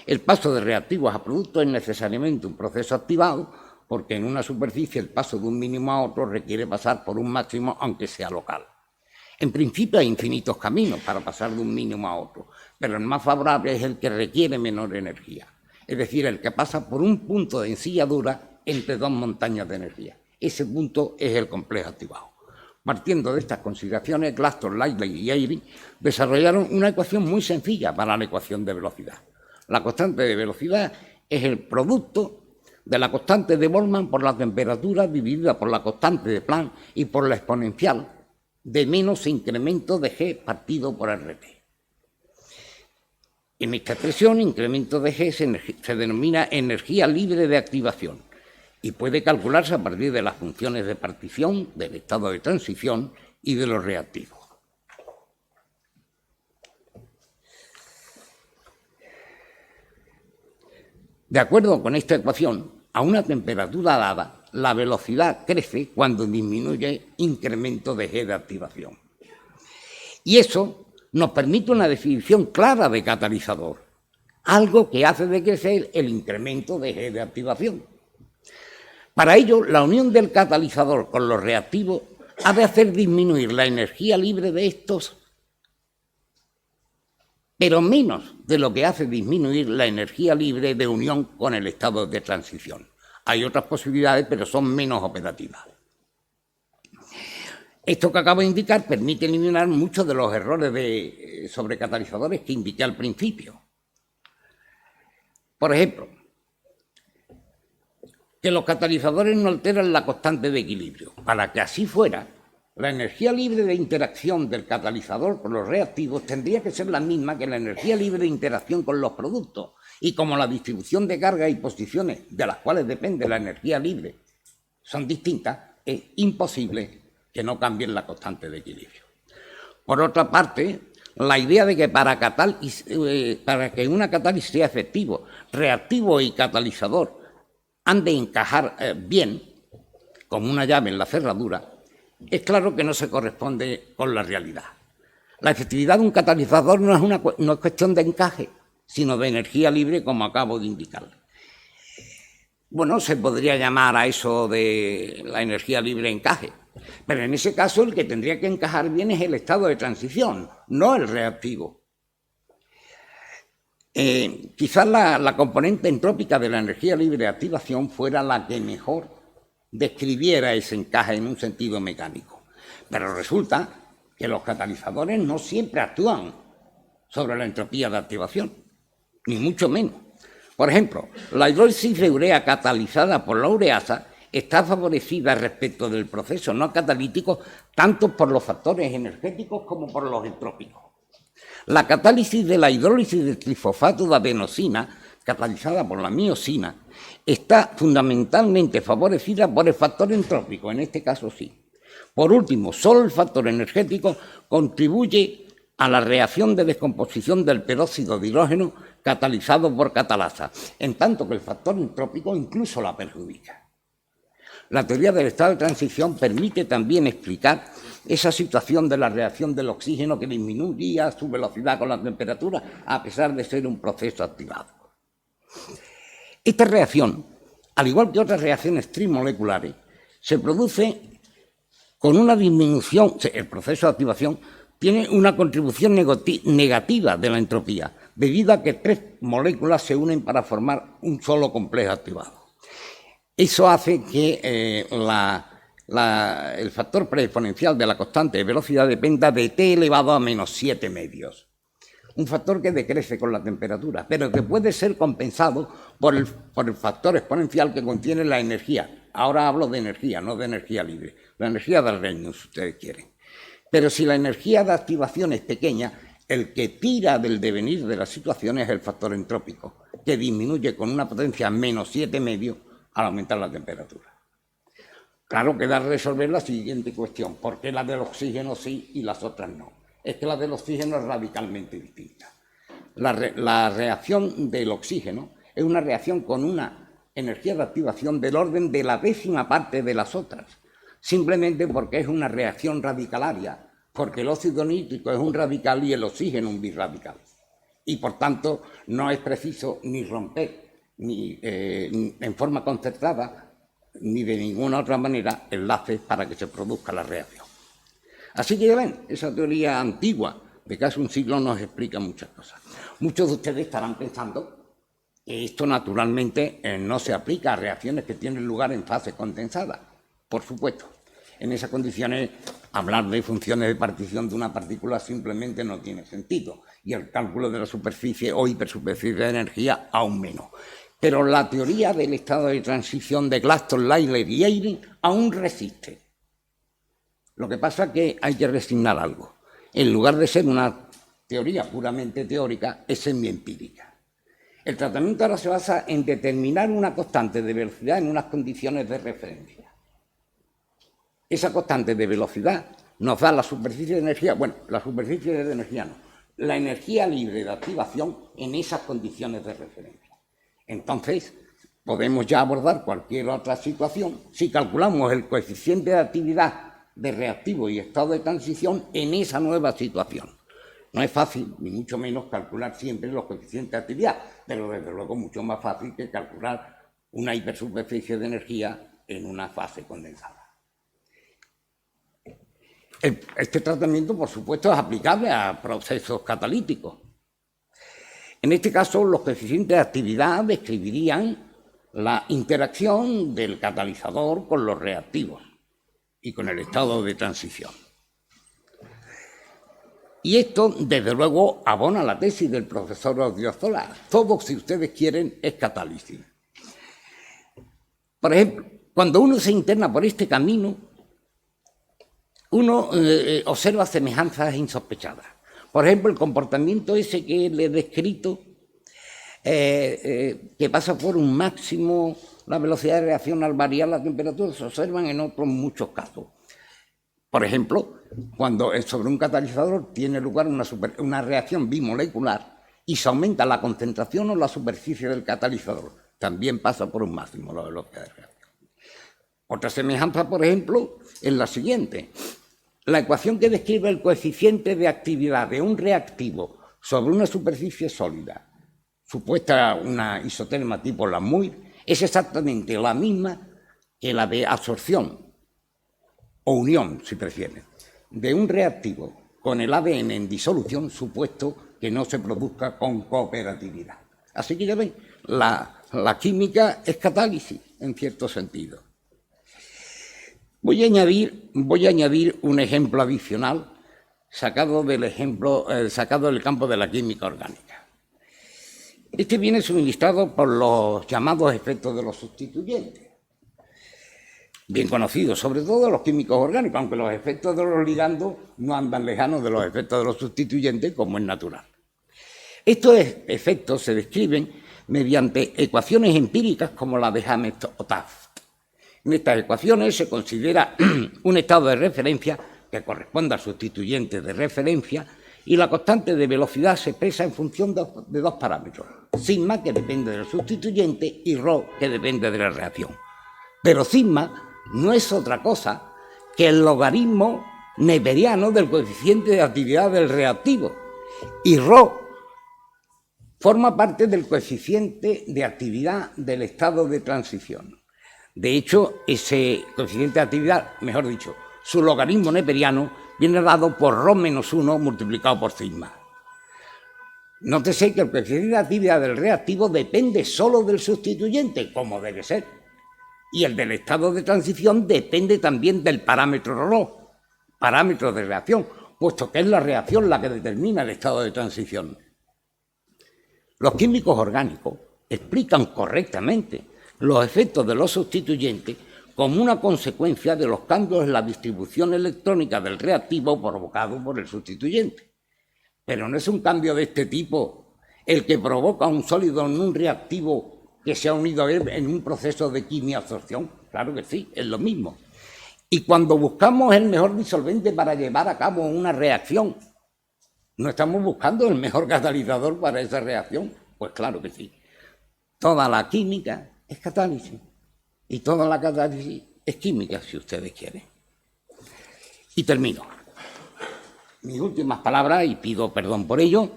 [SPEAKER 5] El paso de reactivos a productos es necesariamente un proceso activado, porque en una superficie el paso de un mínimo a otro requiere pasar por un máximo, aunque sea local. En principio hay infinitos caminos para pasar de un mínimo a otro, pero el más favorable es el que requiere menor energía, es decir, el que pasa por un punto de ensilladura entre 2 montañas de energía. Ese punto es el complejo activado. Partiendo de estas consideraciones, Claston, Lyell y Eyring desarrollaron una ecuación muy sencilla para la ecuación de velocidad. La constante de velocidad es el producto de la constante de Boltzmann por la temperatura dividida por la constante de Planck y por la exponencial de menos incremento de G partido por RT. En esta expresión, incremento de G se denomina energía libre de activación y puede calcularse a partir de las funciones de partición, del estado de transición y de los reactivos. De acuerdo con esta ecuación, a una temperatura dada, la velocidad crece cuando disminuye incremento de G de activación. Y eso nos permite una definición clara de catalizador, algo que hace decrecer el incremento de G de activación. Para ello, la unión del catalizador con los reactivos ha de hacer disminuir la energía libre de estos, pero menos de lo que hace disminuir la energía libre de unión con el estado de transición. Hay otras posibilidades, pero son menos operativas. Esto que acabo de indicar permite eliminar muchos de los errores sobre catalizadores que indiqué al principio. Por ejemplo, que los catalizadores no alteran la constante de equilibrio. Para que así fuera, la energía libre de interacción del catalizador con los reactivos tendría que ser la misma que la energía libre de interacción con los productos. Y como la distribución de cargas y posiciones de las cuales depende la energía libre son distintas, es imposible que no cambien la constante de equilibrio. Por otra parte, la idea de que para que una catálisis sea efectivo, reactivo y catalizador han de encajar bien, como una llave en la cerradura, es claro que no se corresponde con la realidad. La efectividad de un catalizador no es cuestión de encaje, sino de energía libre, como acabo de indicar. Bueno, se podría llamar a eso de la energía libre encaje, pero en ese caso el que tendría que encajar bien es el estado de transición, no el reactivo. Quizás la componente entrópica de la energía libre de activación fuera la que mejor describiera ese encaje en un sentido mecánico. Pero resulta que los catalizadores no siempre actúan sobre la entropía de activación, ni mucho menos. Por ejemplo, la hidrólisis de urea catalizada por la ureasa está favorecida respecto del proceso no catalítico tanto por los factores energéticos como por los entrópicos. La catálisis de la hidrólisis de trifosfato de adenosina, catalizada por la miosina, está fundamentalmente favorecida por el factor entrópico, en este caso sí. Por último, solo el factor energético contribuye a la reacción de descomposición del peróxido de hidrógeno catalizado por catalasa, en tanto que el factor entrópico incluso la perjudica. La teoría del estado de transición permite también explicar esa situación de la reacción del oxígeno que disminuía su velocidad con la temperatura, a pesar de ser un proceso activado. Esta reacción, al igual que otras reacciones trimoleculares, se produce con una disminución. El proceso de activación tiene una contribución negativa de la entropía, debido a que 3 moléculas se unen para formar un solo complejo activado. Eso hace que el factor preexponencial de la constante de velocidad dependa de t elevado a menos 7 medios. Un factor que decrece con la temperatura, pero que puede ser compensado por el factor exponencial que contiene la energía. Ahora hablo de energía, no de energía libre. La energía del reino, si ustedes quieren. Pero si la energía de activación es pequeña, el que tira del devenir de la situación es el factor entrópico, que disminuye con una potencia menos 7 medios al aumentar la temperatura. Claro, queda resolver la siguiente cuestión: ¿por qué la del oxígeno sí y las otras no? Es que la del oxígeno es radicalmente distinta. La reacción del oxígeno es una reacción con una energía de activación del orden de la 10ª parte de las otras, simplemente porque es una reacción radicalaria, porque el óxido nítrico es un radical y el oxígeno un birradical. Y por tanto no es preciso ni romper ni en forma concertada ni de ninguna otra manera enlaces para que se produzca la reacción. Así que ya ven, esa teoría antigua de casi un siglo nos explica muchas cosas. Muchos de ustedes estarán pensando que esto naturalmente no se aplica a reacciones que tienen lugar en fase condensada. Por supuesto, En esas condiciones, hablar de funciones de partición de una partícula simplemente no tiene sentido. Y el cálculo de la superficie o hipersuperficie de energía aún menos. Pero la teoría del estado de transición de Gladstone, Lyell y Eyring aún resiste. Lo que pasa es que hay que resignar algo. En lugar de ser una teoría puramente teórica, es semiempírica. El tratamiento ahora se basa en determinar una constante de velocidad en unas condiciones de referencia. Esa constante de velocidad nos da la superficie de energía, bueno, la superficie de energía no, la energía libre de activación en esas condiciones de referencia. Entonces, podemos ya abordar cualquier otra situación si calculamos el coeficiente de actividad de reactivo y estado de transición en esa nueva situación. No es fácil, ni mucho menos, calcular siempre los coeficientes de actividad, pero desde luego mucho más fácil que calcular una hipersuperficie de energía en una fase condensada. Este tratamiento, por supuesto, es aplicable a procesos catalíticos. En este caso, los coeficientes de actividad describirían la interacción del catalizador con los reactivos y con el estado de transición. Y esto, desde luego, abona la tesis del profesor Odriozola. Todo, si ustedes quieren, es catálisis. Por ejemplo, cuando uno se interna por este camino, uno observa semejanzas insospechadas. Por ejemplo, el comportamiento ese que le he descrito, que pasa por un máximo, la velocidad de reacción al variar la temperatura, se observan en otros muchos casos. Por ejemplo, cuando sobre un catalizador tiene lugar una reacción bimolecular y se aumenta la concentración o la superficie del catalizador, también pasa por un máximo la velocidad de reacción. Otra semejanza, por ejemplo, es la siguiente. La ecuación que describe el coeficiente de actividad de un reactivo sobre una superficie sólida, supuesta una isoterma tipo Lamuir, es exactamente la misma que la de absorción o unión, si prefieren, de un reactivo con el ADN en disolución, supuesto que no se produzca con cooperatividad. Así que ya ven, la química es catálisis, en cierto sentido. Voy a añadir un ejemplo adicional sacado del campo de la química orgánica. Este viene suministrado por los llamados efectos de los sustituyentes, bien conocidos, sobre todo los químicos orgánicos, aunque los efectos de los ligandos no andan lejanos de los efectos de los sustituyentes, como es natural. Estos efectos se describen mediante ecuaciones empíricas como la de Hammett o Taft. En estas ecuaciones se considera un estado de referencia que corresponde al sustituyente de referencia y la constante de velocidad se expresa en función de dos parámetros, sigma, que depende del sustituyente, y rho, que depende de la reacción. Pero sigma no es otra cosa que el logaritmo neperiano del coeficiente de actividad del reactivo, y rho forma parte del coeficiente de actividad del estado de transición. De hecho, ese coeficiente de actividad, mejor dicho, su logaritmo neperiano, viene dado por rho menos 1 multiplicado por sigma. Nótese que el coeficiente de actividad del reactivo depende solo del sustituyente, como debe ser. Y el del estado de transición depende también del parámetro rho, parámetro de reacción, puesto que es la reacción la que determina el estado de transición. Los químicos orgánicos explican correctamente los efectos de los sustituyentes como una consecuencia de los cambios en la distribución electrónica del reactivo provocado por el sustituyente. Pero no es un cambio de este tipo el que provoca un sólido en un reactivo que se ha unido a él en un proceso de quimioabsorción. Claro que sí, es lo mismo. Y cuando buscamos el mejor disolvente para llevar a cabo una reacción, ¿no estamos buscando el mejor catalizador para esa reacción? Pues claro que sí. Toda la química es catálisis y toda la catálisis es química, si ustedes quieren. Y termino. Mis últimas palabras, y pido perdón por ello,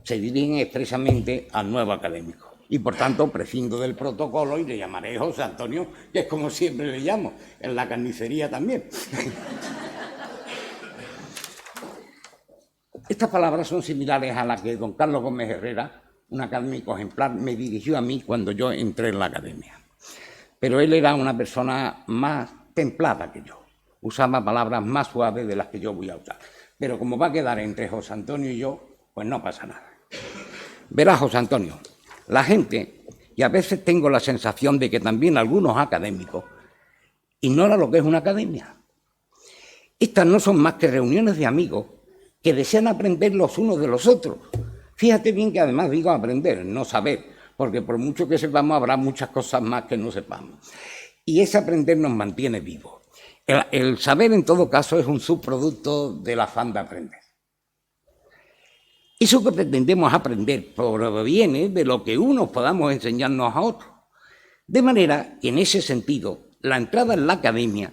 [SPEAKER 5] se dirigen expresamente al nuevo académico. Y por tanto prescindo del protocolo y le llamaré José Antonio, que es como siempre le llamo, en la carnicería también. Estas palabras son similares a las que don Carlos Gómez Herrera, un académico ejemplar, me dirigió a mí cuando yo entré en la academia. Pero él era una persona más templada que yo. usaba palabras más suaves de las que yo voy a usar. Pero como va a quedar entre José Antonio y yo, pues no pasa nada. Verás, José Antonio, la gente, y a veces tengo la sensación de que también algunos académicos, ignoran lo que es una academia. Estas no son más que reuniones de amigos que desean aprender los unos de los otros. Fíjate bien que además digo aprender, no saber, porque por mucho que sepamos habrá muchas cosas más que no sepamos. Y ese aprender nos mantiene vivos. El saber, en todo caso, es un subproducto del afán de aprender. Eso que pretendemos aprender proviene de lo que unos podamos enseñarnos a otros. De manera que, en ese sentido, la entrada en la academia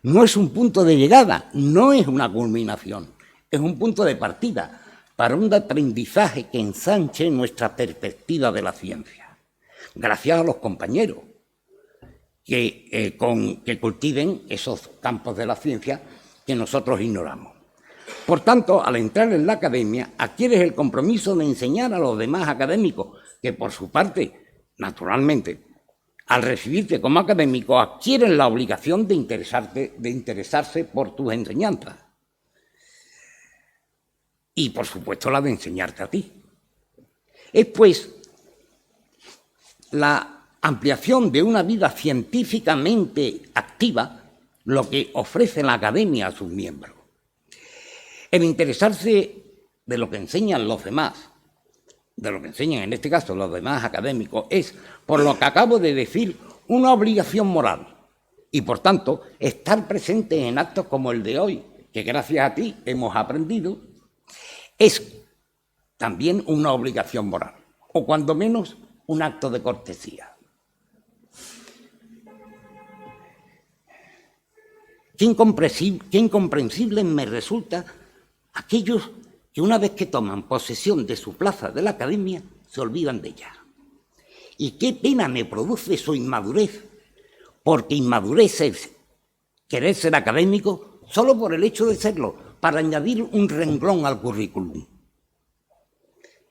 [SPEAKER 5] no es un punto de llegada, no es una culminación, es un punto de partida para un aprendizaje que ensanche nuestra perspectiva de la ciencia. Gracias a los compañeros que cultiven esos campos de la ciencia que nosotros ignoramos. Por tanto, al entrar en la academia, adquieres el compromiso de enseñar a los demás académicos, que por su parte, naturalmente, al recibirte como académico, adquieren la obligación de interesarse por tus enseñanzas. Y, por supuesto, la de enseñarte a ti. Es, pues, la ampliación de una vida científicamente activa lo que ofrece la academia a sus miembros. El interesarse de lo que enseñan los demás, de lo que enseñan en este caso los demás académicos, es, por lo que acabo de decir, una obligación moral y, por tanto, estar presente en actos como el de hoy, que gracias a ti hemos aprendido, es también una obligación moral, o cuando menos un acto de cortesía. Qué incomprensible me resulta aquellos que una vez que toman posesión de su plaza de la academia se olvidan de ella. Y qué pena me produce su inmadurez, porque inmadurez es querer ser académico solo por el hecho de serlo, para añadir un renglón al currículum.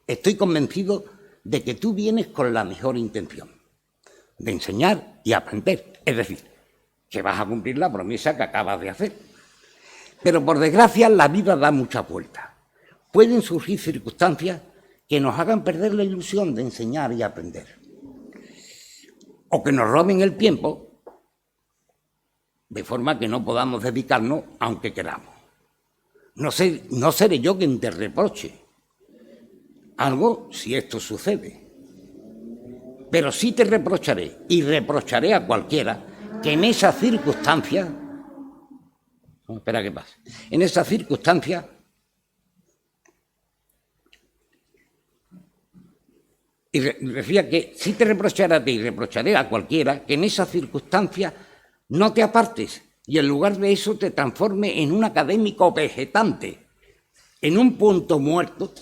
[SPEAKER 5] Estoy convencido de que tú vienes con la mejor intención, de enseñar y aprender, es decir, que vas a cumplir la promesa que acabas de hacer. Pero, por desgracia, la vida da muchas vueltas. Pueden surgir circunstancias que nos hagan perder la ilusión de enseñar y aprender. O que nos roben el tiempo, de forma que no podamos dedicarnos aunque queramos. No seré yo quien te reproche algo si esto sucede. Pero sí te reprocharé, y reprocharé a cualquiera, que en esa circunstancia, espera que pase, en esa circunstancia, y decía que sí te reprocharé a ti y reprocharé a cualquiera, que en esa circunstancia no te apartes y en lugar de eso te transforme en un académico vegetante, en un punto muerto,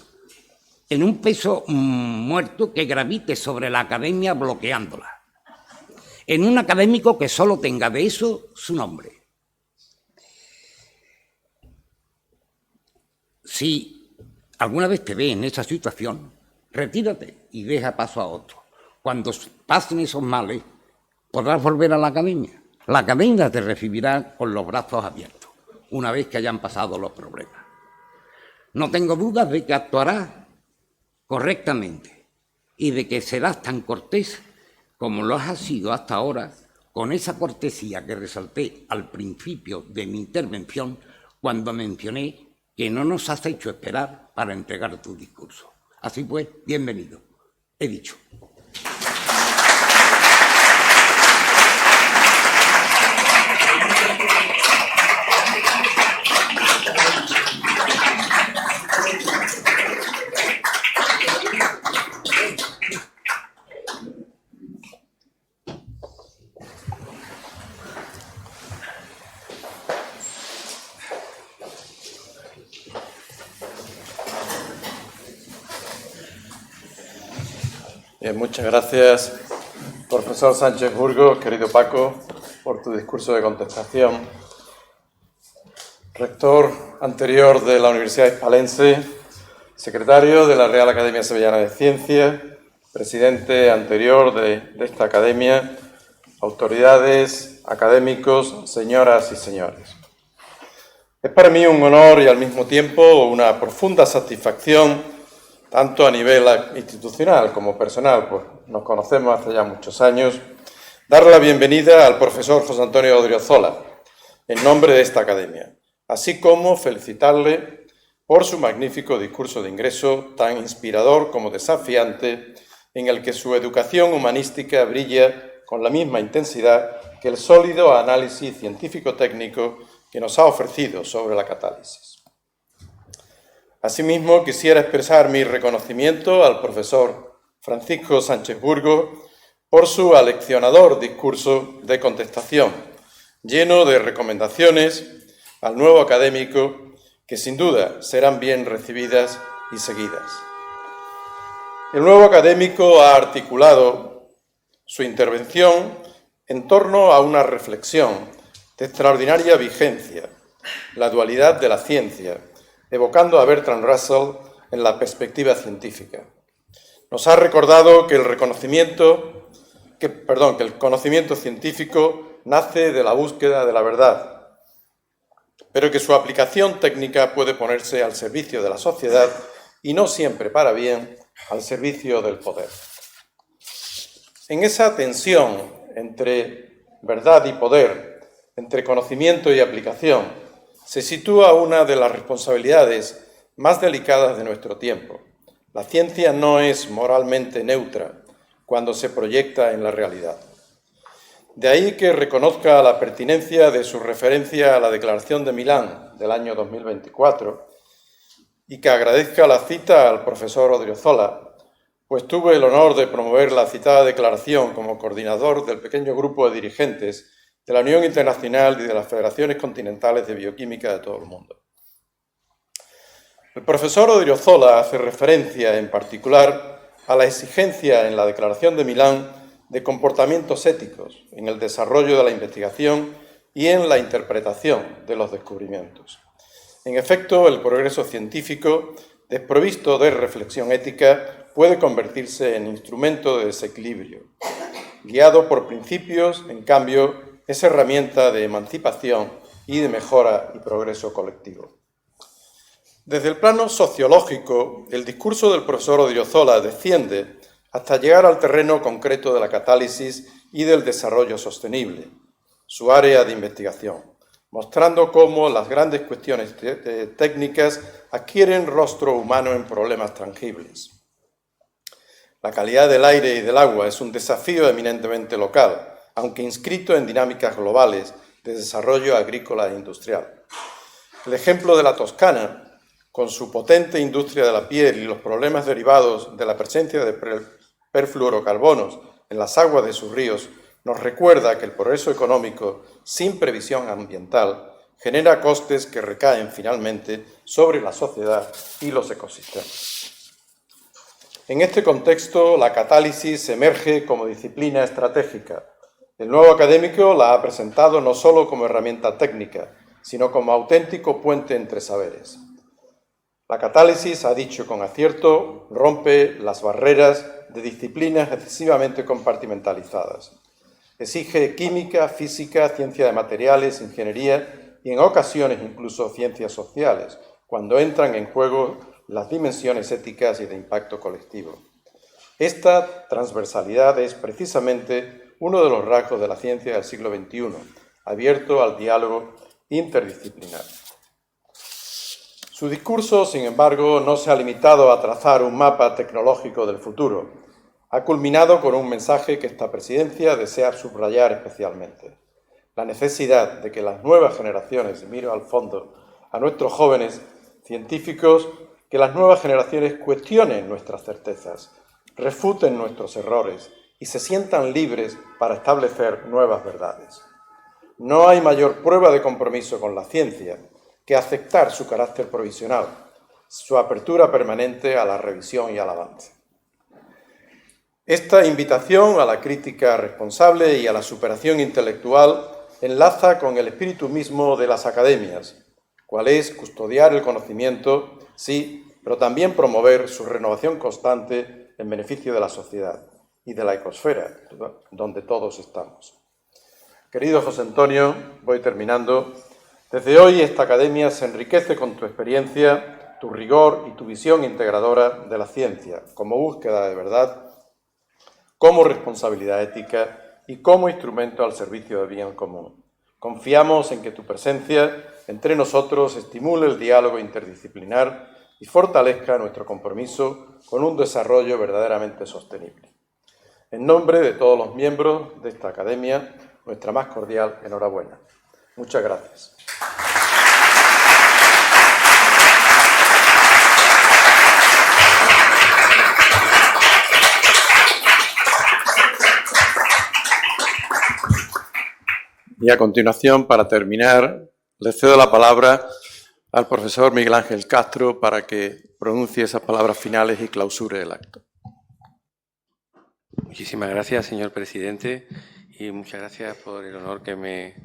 [SPEAKER 5] en un peso muerto que gravite sobre la academia bloqueándola, en un académico que solo tenga de eso su nombre. Si alguna vez te ve en esa situación, retírate y deja paso a otro. Cuando pasen esos males, podrás volver a la academia. La academia te recibirá con los brazos abiertos, una vez que hayan pasado los problemas. No tengo dudas de que actuarás correctamente y de que serás tan cortés como lo has sido hasta ahora, con esa cortesía que resalté al principio de mi intervención cuando mencioné que no nos has hecho esperar para entregar tu discurso. Así pues, bienvenido. He dicho.
[SPEAKER 2] Bien, muchas gracias, profesor Sánchez Burgos, querido Paco, por tu discurso de contestación. Rector anterior de la Universidad Hispalense, secretario de la Real Academia Sevillana de Ciencias, presidente anterior de esta academia, autoridades, académicos, señoras y señores. Es para mí un honor y al mismo tiempo una profunda satisfacción, tanto a nivel institucional como personal, pues nos conocemos hace ya muchos años, dar la bienvenida al profesor José Antonio Odriozola, en nombre de esta academia, así como felicitarle por su magnífico discurso de ingreso, tan inspirador como desafiante, en el que su educación humanística brilla con la misma intensidad que el sólido análisis científico-técnico que nos ha ofrecido sobre la catálisis. Asimismo, quisiera expresar mi reconocimiento al profesor Francisco Sánchez Burgos por su aleccionador discurso de contestación, lleno de recomendaciones al nuevo académico que sin duda serán bien recibidas y seguidas. El nuevo académico ha articulado su intervención en torno a una reflexión de extraordinaria vigencia, la dualidad de la ciencia, evocando a Bertrand Russell en la perspectiva científica. Nos ha recordado que el conocimiento científico nace de la búsqueda de la verdad, pero que su aplicación técnica puede ponerse al servicio de la sociedad y no siempre para bien, al servicio del poder. En esa tensión entre verdad y poder, entre conocimiento y aplicación, se sitúa una de las responsabilidades más delicadas de nuestro tiempo. La ciencia no es moralmente neutra cuando se proyecta en la realidad. De ahí que reconozca la pertinencia de su referencia a la Declaración de Milán del año 2024 y que agradezca la cita al profesor Odriozola, pues tuve el honor de promover la citada declaración como coordinador del pequeño grupo de dirigentes de la Unión Internacional y de las Federaciones Continentales de Bioquímica de todo el mundo. El profesor Odriozola hace referencia en particular a la exigencia en la Declaración de Milán de comportamientos éticos en el desarrollo de la investigación y en la interpretación de los descubrimientos. En efecto, el progreso científico, desprovisto de reflexión ética, puede convertirse en instrumento de desequilibrio. Guiado por principios, en cambio, es herramienta de emancipación y de mejora y progreso colectivo. Desde el plano sociológico, el discurso del profesor Odriozola desciende hasta llegar al terreno concreto de la catálisis y del desarrollo sostenible, su área de investigación, mostrando cómo las grandes cuestiones técnicas adquieren rostro humano en problemas tangibles. La calidad del aire y del agua es un desafío eminentemente local, aunque inscrito en dinámicas globales de desarrollo agrícola e industrial. El ejemplo de la Toscana, con su potente industria de la piel y los problemas derivados de la presencia de perfluorocarbonos en las aguas de sus ríos, nos recuerda que el progreso económico sin previsión ambiental genera costes que recaen finalmente sobre la sociedad y los ecosistemas. En este contexto, la catálisis emerge como disciplina estratégica. El nuevo académico la ha presentado no solo como herramienta técnica, sino como auténtico puente entre saberes. La catálisis, ha dicho con acierto, rompe las barreras de disciplinas excesivamente compartimentalizadas. Exige química, física, ciencia de materiales, ingeniería y en ocasiones incluso ciencias sociales, cuando entran en juego las dimensiones éticas y de impacto colectivo. Esta transversalidad es precisamente uno de los rasgos de la ciencia del siglo XXI, abierto al diálogo interdisciplinar. Su discurso, sin embargo, no se ha limitado a trazar un mapa tecnológico del futuro. Ha culminado con un mensaje que esta presidencia desea subrayar especialmente: la necesidad de que las nuevas generaciones, y miro al fondo a nuestros jóvenes científicos, que las nuevas generaciones cuestionen nuestras certezas, refuten nuestros errores y se sientan libres para establecer nuevas verdades. No hay mayor prueba de compromiso con la ciencia que aceptar su carácter provisional, su apertura permanente a la revisión y al avance. Esta invitación a la crítica responsable y a la superación intelectual enlaza con el espíritu mismo de las academias, cual es custodiar el conocimiento, sí, pero también promover su renovación constante en beneficio de la sociedad y de la ecosfera, donde todos estamos. Querido José Antonio, voy terminando. Desde hoy esta academia se enriquece con tu experiencia, tu rigor y tu visión integradora de la ciencia, como búsqueda de verdad, como responsabilidad ética y como instrumento al servicio del bien común. Confiamos en que tu presencia entre nosotros estimule el diálogo interdisciplinar y fortalezca nuestro compromiso con un desarrollo verdaderamente sostenible. En nombre de todos los miembros de esta academia, nuestra más cordial enhorabuena. Muchas gracias. Y a continuación, para terminar, le cedo la palabra al profesor Miguel Ángel Castro para que pronuncie esas palabras finales y clausure el acto.
[SPEAKER 1] Muchísimas gracias, señor presidente, y muchas gracias por el honor que me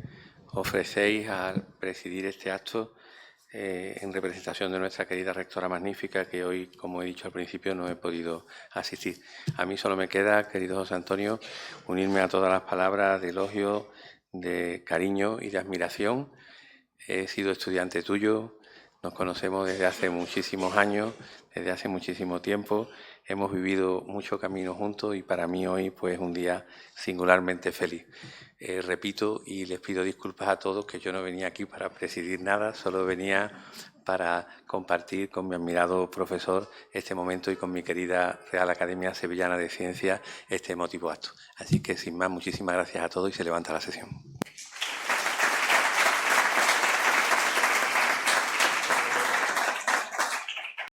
[SPEAKER 1] ofrecéis al presidir este acto en representación de nuestra querida rectora magnífica, que hoy, como he dicho al principio, no he podido asistir. A mí solo me queda, querido José Antonio, unirme a todas las palabras de elogio, de cariño y de admiración. He sido estudiante tuyo, nos conocemos desde hace muchísimos años, desde hace muchísimo tiempo, hemos vivido mucho camino juntos y para mí hoy pues un día singularmente feliz. Repito y les pido disculpas a todos que yo no venía aquí para presidir nada, solo venía para compartir con mi admirado profesor este momento y con mi querida Real Academia Sevillana de Ciencias este emotivo acto. Así que sin más, muchísimas gracias a todos y se levanta la sesión.